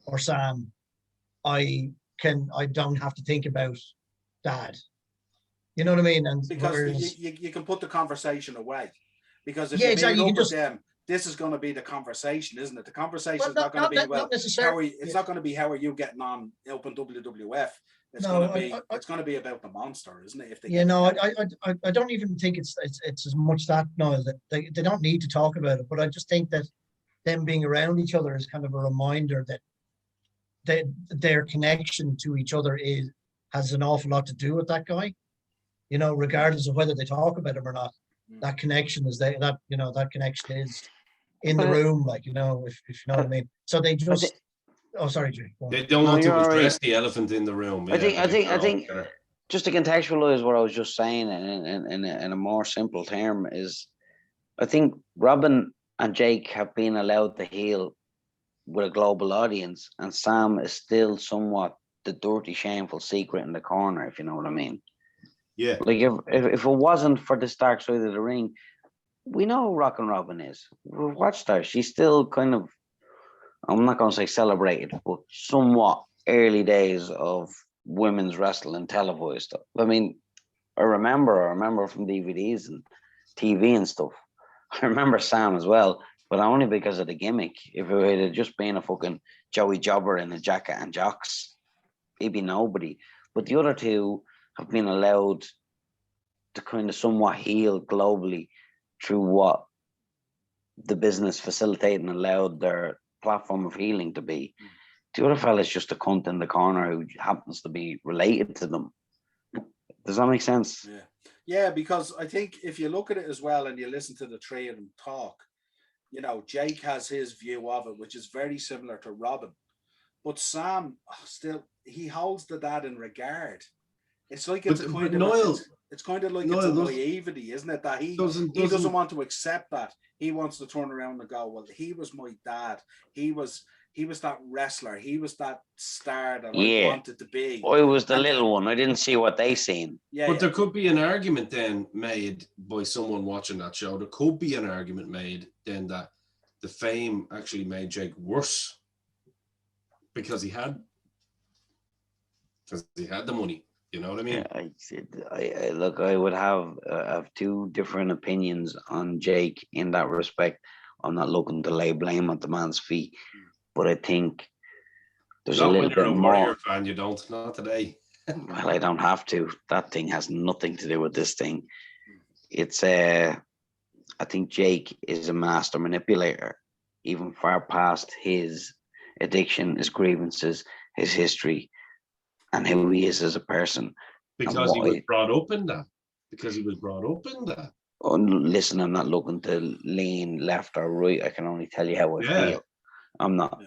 or Sam, I don't have to think about Dad. You know what I mean? And Because whereas, you can put the conversation away. Because if yeah, you're exactly. meeting You up can with just them, this is going to be the conversation, isn't it? The conversation well, is not going to be, well, not necessarily. it's not going to be how are you getting on open WWF. It's No, going to be about the monster, isn't it? If they yeah, get no, together. I don't even think it's as much that no that they don't need to talk about it, but I just think that them being around each other is kind of a reminder that their connection to each other has an awful lot to do with that guy. Regardless of whether they talk about him or not, that connection is there. That connection is in the But room, like if you know what I mean. So they I just. think Oh, sorry, Jay. Go on. They don't no, want you're to all address right. the elephant in the room. I Yeah, think but I if think I they're all think together. just to contextualize what I was just saying in a more simple term is, I think Robin and Jake have been allowed to heal with a global audience, and Sam is still somewhat the dirty, shameful secret in the corner, if you know what I mean. Yeah. Like if it wasn't for this dark side of the ring, we know who Rockin' Robin is. We've watched her. She's still kind of, I'm not going to say celebrated, but somewhat early days of women's wrestling televised stuff. I mean, I remember from DVDs and TV and stuff. I remember Sam as well, but only because of the gimmick. If it had just been a fucking Joey Jobber in a jacket and jocks, he'd be nobody. But the other two have been allowed to kind of somewhat heal globally through what the business facilitated and allowed their platform of healing to be. The other fella's just a cunt in the corner who happens to be related to them. Does that make sense? Yeah, because I think if you look at it as well and you listen to the three of them talk, Jake has his view of it, which is very similar to Robin. But Sam still, he holds the dad in regard. It's like it's kind of like it's a naivety, isn't it? That he doesn't want to accept that. He wants to turn around and go, well, he was my dad. He was that wrestler. He was that star that I wanted to be. I was the little one. I didn't see what they seen. But there could be an argument then made by someone watching that show. There could be an argument made then that the fame actually made Jake worse because he had the money. You know what I mean? Look, I would have two different opinions on Jake in that respect. I'm not looking to lay blame at the man's feet, but I think there's a little bit more. Warrior fan, you don't, not today. Well, I don't have to. That thing has nothing to do with this thing. It's I think Jake is a master manipulator, even far past his addiction, his grievances, his history, and who he is as a person. Because he was brought up in that. Oh, listen, I'm not looking to lean left or right. I can only tell you how I feel. I'm not.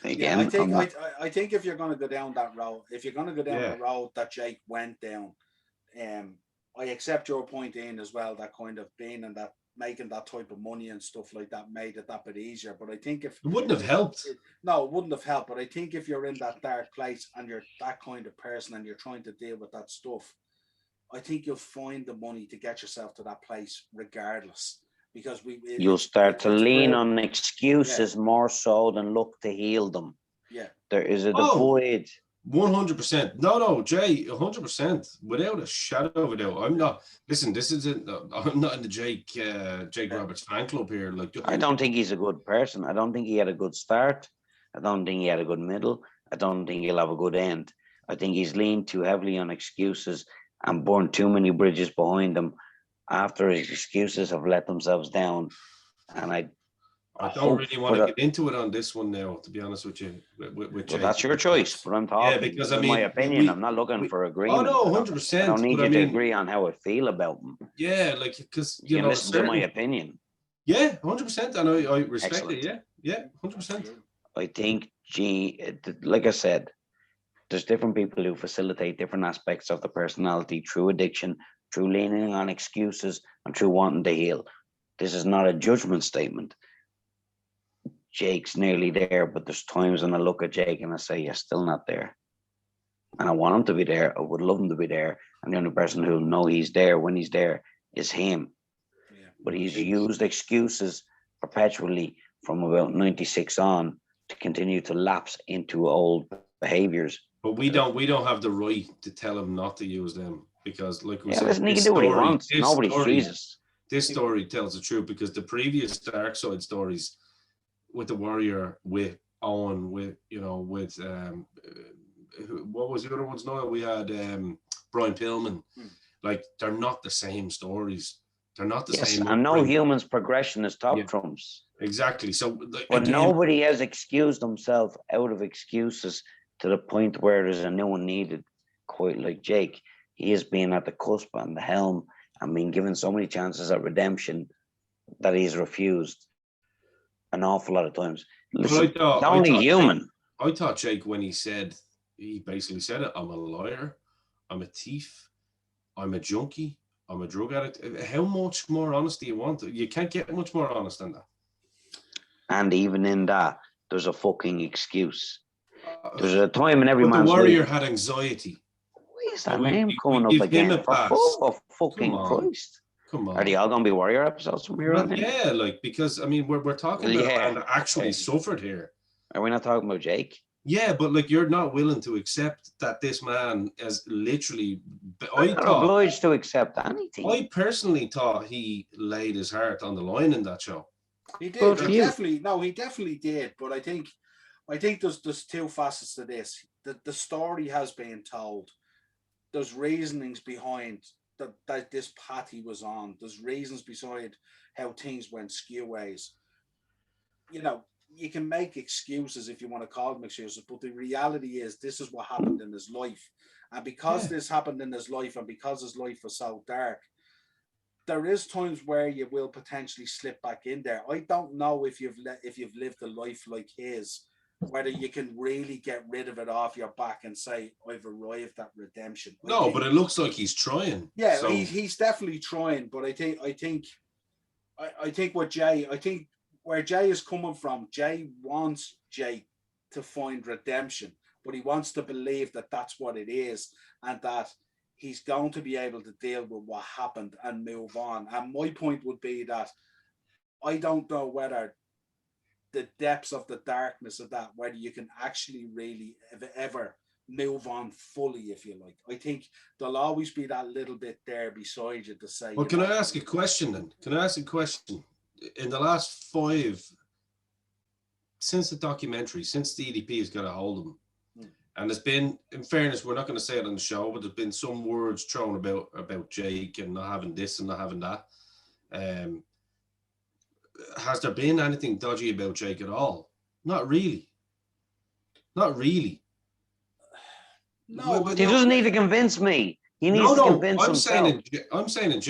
Again, I think if you're going to go down that road, the road that Jake went down, I accept your point in as well, that kind of being and that making that type of money and stuff like that made it that bit easier. But I think if it wouldn't have helped. No, it wouldn't have helped. But I think if you're in that dark place and you're that kind of person and you're trying to deal with that stuff, I think you'll find the money to get yourself to that place regardless. Because you'll start to lean on excuses more so than look to heal them. Yeah. There is a void. 100%. No, Jay, 100%. Without a shadow of a doubt. I'm not. Listen, I'm not in the Jake Roberts fan club here. Like, I don't think he's a good person. I don't think he had a good start. I don't think he had a good middle. I don't think he'll have a good end. I think he's leaned too heavily on excuses and burned too many bridges behind him after his excuses have let themselves down. And I don't really want to get into it on this one now, to be honest with you. With Well, Jake. that's your choice, but I'm talking. because, this I is my mean, opinion. I'm not looking for agreement. no, I don't 100%. need but you I to mean, agree on how I feel about them. yeah, like, because, You can listen to my opinion. Yeah, 100%. And I respect Excellent. it. Yeah, 100%. I think, like I said, there's different people who facilitate different aspects of the personality through addiction, through leaning on excuses, and through wanting to heal. This is not a judgment statement. Jake's nearly there, but there's times when I look at Jake and I say, you're still not there. And I want him to be there. I would love him to be there. And the only person who'll know he's there when he's there is him. Yeah. But he's used excuses perpetually from about 96 on to continue to lapse into old behaviors. But we don't have the right to tell him not to use them, because, like we said, listen, he can do what he wants. Nobody's Jesus. This story tells the truth, because the previous Dark Side stories with the Warrior, with Owen, with what was the other ones now? We had Brian Pillman. Like, they're not the same stories. They're not the same. And no human's progression is top trumps. Exactly. So, but again, nobody has excused himself out of excuses to the point where there's a new one needed. Quite like Jake, he has been at the cusp and the helm and been given so many chances at redemption that he's refused an awful lot of times. Listen, only human. I thought Jake, when he basically said it, I'm a liar, I'm a thief, I'm a junkie, I'm a drug addict. How much more honest do you want? You can't get much more honest than that. And even in that, there's a fucking excuse. There's a time in every man's life. The Warrior life. had anxiety. Why is that name coming up again? For fucking Christ. Come on. Are they all going to be Warrior episodes from here on in? Yeah, like, because, I mean, we're talking about a man that actually suffered here. Are we not talking about Jake? Yeah, but, like, you're not willing to accept that this man is literally... I'm not obliged to accept anything. I personally thought he laid his heart on the line in that show. He did. He definitely did. But I think there's two facets to this. The story has been told. There's reasonings behind that this path he was on. There's reasons beside how things went skew-ways. You know, you can make excuses if you want to call them excuses, but the reality is this is what happened in his life. And because this happened in his life, and because his life was so dark, there is times where you will potentially slip back in there. I don't know if you've lived a life like his, whether you can really get rid of it off your back and say, I've arrived at redemption. But it looks like he's trying. Yeah, so he's definitely trying. But I think where Jay is coming from, Jay wants Jake to find redemption, but he wants to believe that that's what it is, and that he's going to be able to deal with what happened and move on. And my point would be that I don't know whether the depths of the darkness of that, whether you can actually really ever move on fully, if you like. I think there'll always be that little bit there beside you to say. Well, can I ask a question then? In the last 5, since the documentary, since the EDP has got a hold of him, and there's been, in fairness, we're not going to say it on the show, but there's been some words thrown about Jake and not having this and not having that. Has there been anything dodgy about Jake at all? Not really. Not really. No, he doesn't need to convince me. He needs to convince himself. I'm saying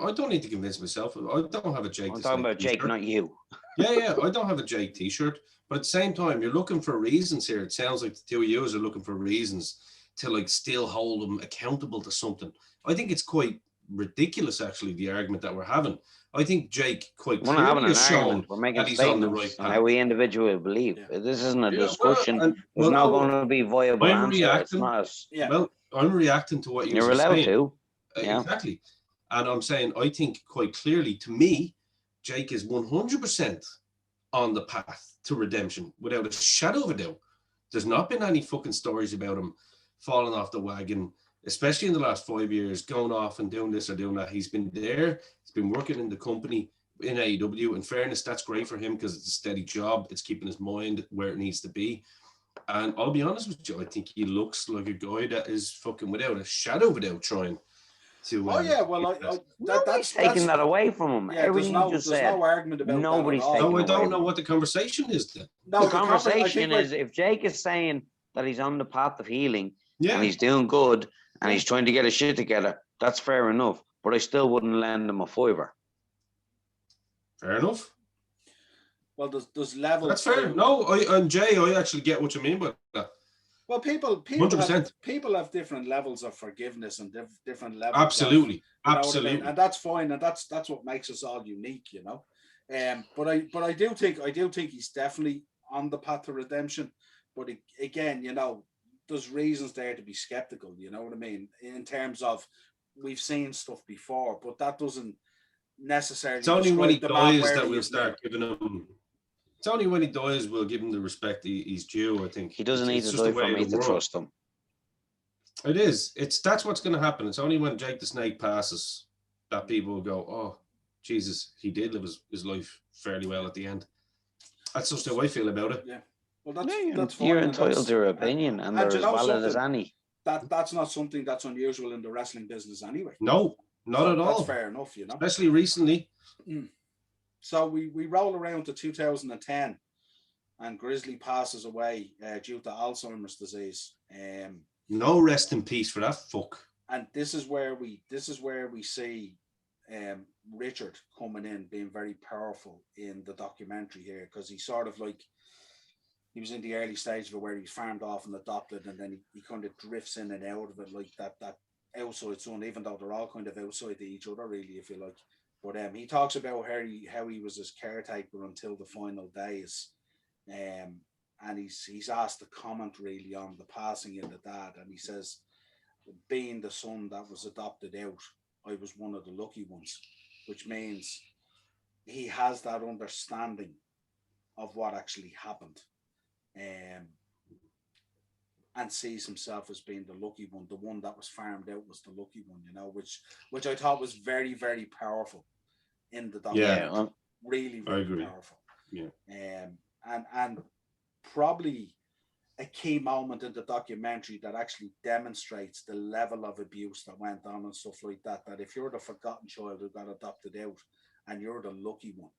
I don't need to convince myself. I don't have a Jake. I'm talking about Jake, not you. Yeah. I don't have a Jake t-shirt. But at the same time, you're looking for reasons here. It sounds like the two of you are looking for reasons to, like, still hold them accountable to something. I think it's quite ridiculous, actually, the argument that we're having. I think Jake quite clearly has shown that he's on the right path. How we individually believe. Yeah. This isn't a discussion. There's not going to be viable answers. Well, I'm reacting to what you're allowed to. Exactly. And I'm saying, I think quite clearly, to me, Jake is 100% on the path to redemption without a shadow of a doubt. There's not been any fucking stories about him falling off the wagon, especially in the last 5 years, going off and doing this or doing that. He's been there. He's been working in the company in AEW. In fairness, that's great for him because it's a steady job. It's keeping his mind where it needs to be. And I'll be honest with you, I think he looks like a guy that is fucking without a shadow of a doubt trying. to. Oh yeah, well, Nobody's taking that away from him. Yeah, there's Everything you just there's said. no argument about Nobody's that at all. taking No, I away don't from know him. what the conversation is then. No, The conversation I is if Jake is saying that he's on the path of healing Yeah, and he's doing good and Yeah. he's trying to get his shit together, that's fair enough. But I still wouldn't lend him a fiver. fair enough. well, there's levels. That's fair. to- No, and Jay, I actually get what you mean by that. Well, people 100%. have different levels of forgiveness and different levels. Absolutely, you know what I absolutely. mean? And that's fine, and that's what makes us all unique, you know. But I do think he's definitely on the path to redemption. But again, you know, there's reasons there to be skeptical. You know what I mean? In terms of we've seen stuff before, but that doesn't necessarily. It's only when he describe the man dies where that he we'll is now. start giving him. It's only when he dies we'll give him the respect he's due. I think He doesn't need It's to just die the way for of me the to world. trust him. It is. That's what's going to happen. It's only when Jake the Snake passes that people will go, "Oh, Jesus, he did live his life fairly well at the end." That's just how I feel about it. Yeah. Well, that's fine. You're and entitled that's- to your opinion, and they're you as know valid as something? any. That's not something that's unusual in the wrestling business anyway. No, not So at all. That's fair enough, you know. Especially recently. So we roll around to 2010, and Grizzly passes away due to Alzheimer's disease. No rest in peace for that fuck. And this is where we see Richard coming in, being very powerful in the documentary here, because he's sort of like he was in the early stage of it where he's farmed off and adopted, and then he kind of drifts in and out of it like that outside zone, even though they're all kind of outside each other, really, if you like. But he talks about how he was his caretaker until the final days, and he's asked to comment really on the passing of the dad, and he says, being the son that was adopted out, I was one of the lucky ones, which means he has that understanding of what actually happened, and sees himself as being the lucky one. The one that was farmed out was the lucky one, you know, which I thought was very, very powerful in the documentary. Yeah, really, I really agree. powerful. Yeah. And probably a key moment in the documentary that actually demonstrates the level of abuse that went on and stuff like that. That if you're the forgotten child who got adopted out and you're the lucky one,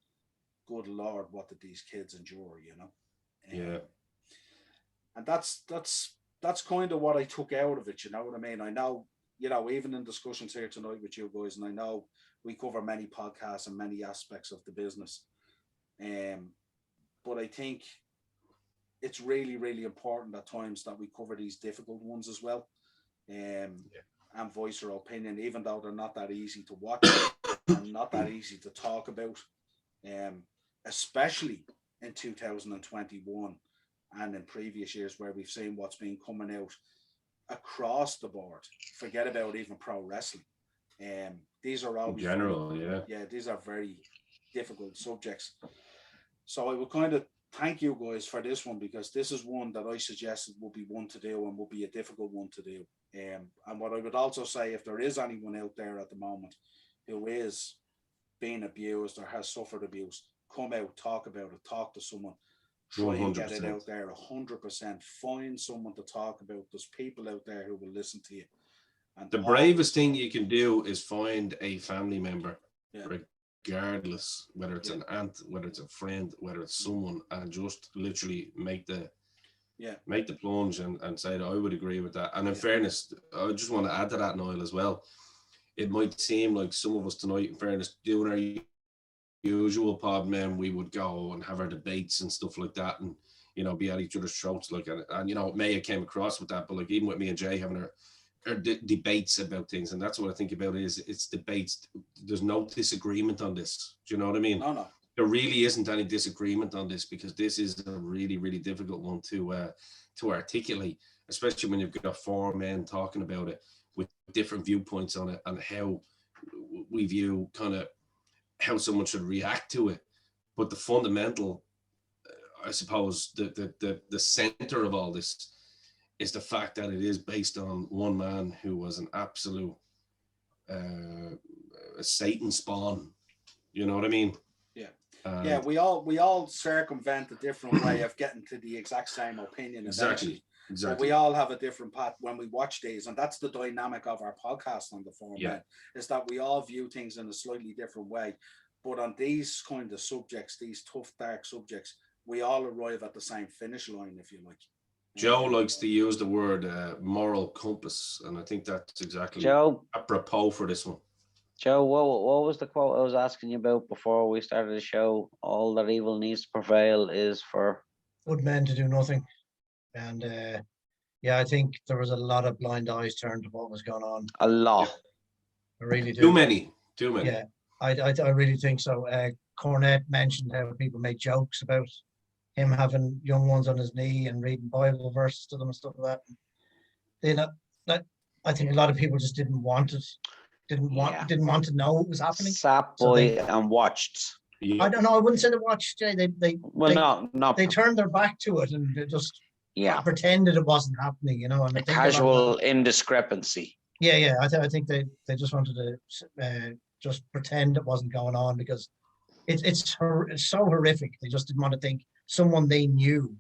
good Lord, what did these kids endure, you know? Yeah. And that's kind of what I took out of it, you know what I mean? I know, you know, even in discussions here tonight with you guys, and I know we cover many podcasts and many aspects of the business, but I think it's really, really important at times that we cover these difficult ones as well, and voice our opinion, even though they're not that easy to watch and not that easy to talk about, especially in 2021 and in previous years where we've seen what's been coming out across the board. Forget about even pro wrestling. These are always In general, yeah. These are very difficult subjects. So I would kind of thank you guys for this one, because this is one that I suggested would be one to do and would be a difficult one to do. And what I would also say, if there is anyone out there at the moment who is being abused or has suffered abuse, come out, talk about it, talk to someone, try and get it 100%. out there 100%. Find someone to talk about. There's people out there who will listen to you. And The bravest thing you can do is find a family member, regardless whether it's an aunt, whether it's a friend, whether it's someone, and just literally make the plunge and say that I would agree with that. And in fairness, I just want to add to that, Niall, as well. It might seem like some of us tonight, in fairness, doing our usual Podmen, we would go and have our debates and stuff like that, and you know, be at each other's throats, like, and you know, may have came across with that, but like even with me and Jay having our debates about things, and that's what I think about it, is it's debates. There's no disagreement on this. Do you know what I mean? No. There really isn't any disagreement on this, because this is a really, really difficult one to articulate, especially when you've got four men talking about it with different viewpoints on it and how we view kind of how someone should react to it. But the fundamental, I suppose, the center of all this is the fact that it is based on one man who was an absolute Satan spawn. You know what I mean? Yeah. We all circumvent a different way of getting to the exact same opinion. Exactly. But Exactly. we all have a different path when we watch these, and that's the dynamic of our podcast on the forum. Yeah. Is that we all view things in a slightly different way, but on these kind of subjects, these tough, dark subjects, we all arrive at the same finish line, if you like. Joe likes to use the word moral compass, and I think that's exactly Joe, apropos for this one. Joe, what was the quote I was asking you about before we started the show? All that evil needs to prevail is for Good men to do nothing. And yeah, I think there was a lot of blind eyes turned to what was going on. a lot. I really do. Too many. Yeah, I really think so. Cornette mentioned how people made jokes about him having young ones on his knee and reading Bible verses to them and stuff like that. You know, that I think a lot of people just didn't want it, didn't want to know what was happening. Sat So boy and watched. Yeah. I don't know. I wouldn't say they watched. They turned their back to it and they just pretended it wasn't happening. You know, and I think casual indiscrepancy. Yeah. I think they just wanted to just pretend it wasn't going on because it's so horrific. They just didn't want to think someone they knew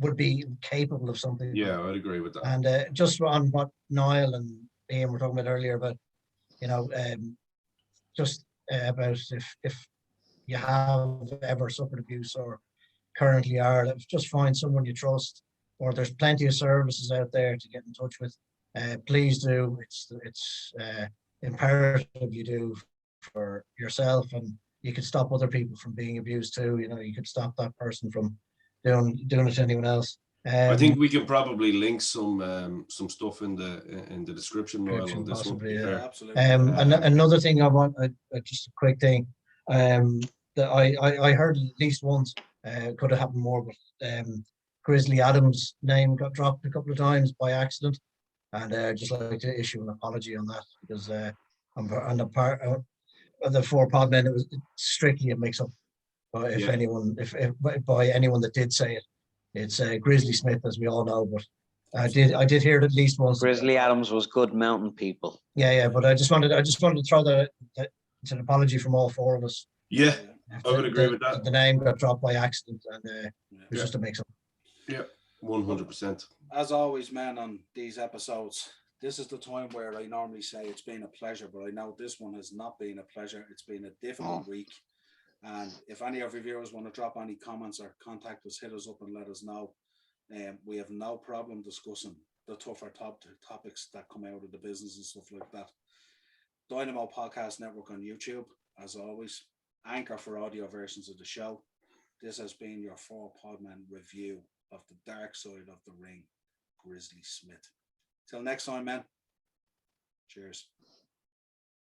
would be capable of something. Yeah, I'd agree with that. And just on what Niall and Ian were talking about earlier about, you know, just about if you have ever suffered abuse or currently are, just find someone you trust, or there's plenty of services out there to get in touch with. Please do. It's imperative you do for yourself, and you can stop other people from being abused too. You know, you could stop that person from doing it to anyone else. I think we can probably link some stuff in the description, Noel, on this possibly, one. Yeah, absolutely. Another thing I want, just a quick thing, that I heard at least once, could have happened more, but Grizzly Adams' name got dropped a couple of times by accident, and I'd just like to issue an apology on that because on the part of the four Podmen, it was strictly a mix-up. But if anyone by anyone that did say it, it's Grizzly Smith, as we all know. But I did hear it at least once. Grizzly Adams was good mountain people. Yeah. But I just wanted to throw it's an apology from all four of us. Yeah, I would agree with that. The name got dropped by accident, and it was just a mix-up. Yeah, 100%. As always, man, on these episodes, this is the time where I normally say it's been a pleasure, but I know this one has not been a pleasure. It's been a difficult week. And if any of your viewers want to drop any comments or contact us, hit us up and let us know. We have no problem discussing the tougher topics that come out of the business and stuff like that. Dynamo Podcast Network on YouTube, as always. Anchor for audio versions of the show. This has been your 4 Podmen review of the dark side of the ring, Grizzly Smith. Till next time, man. Cheers.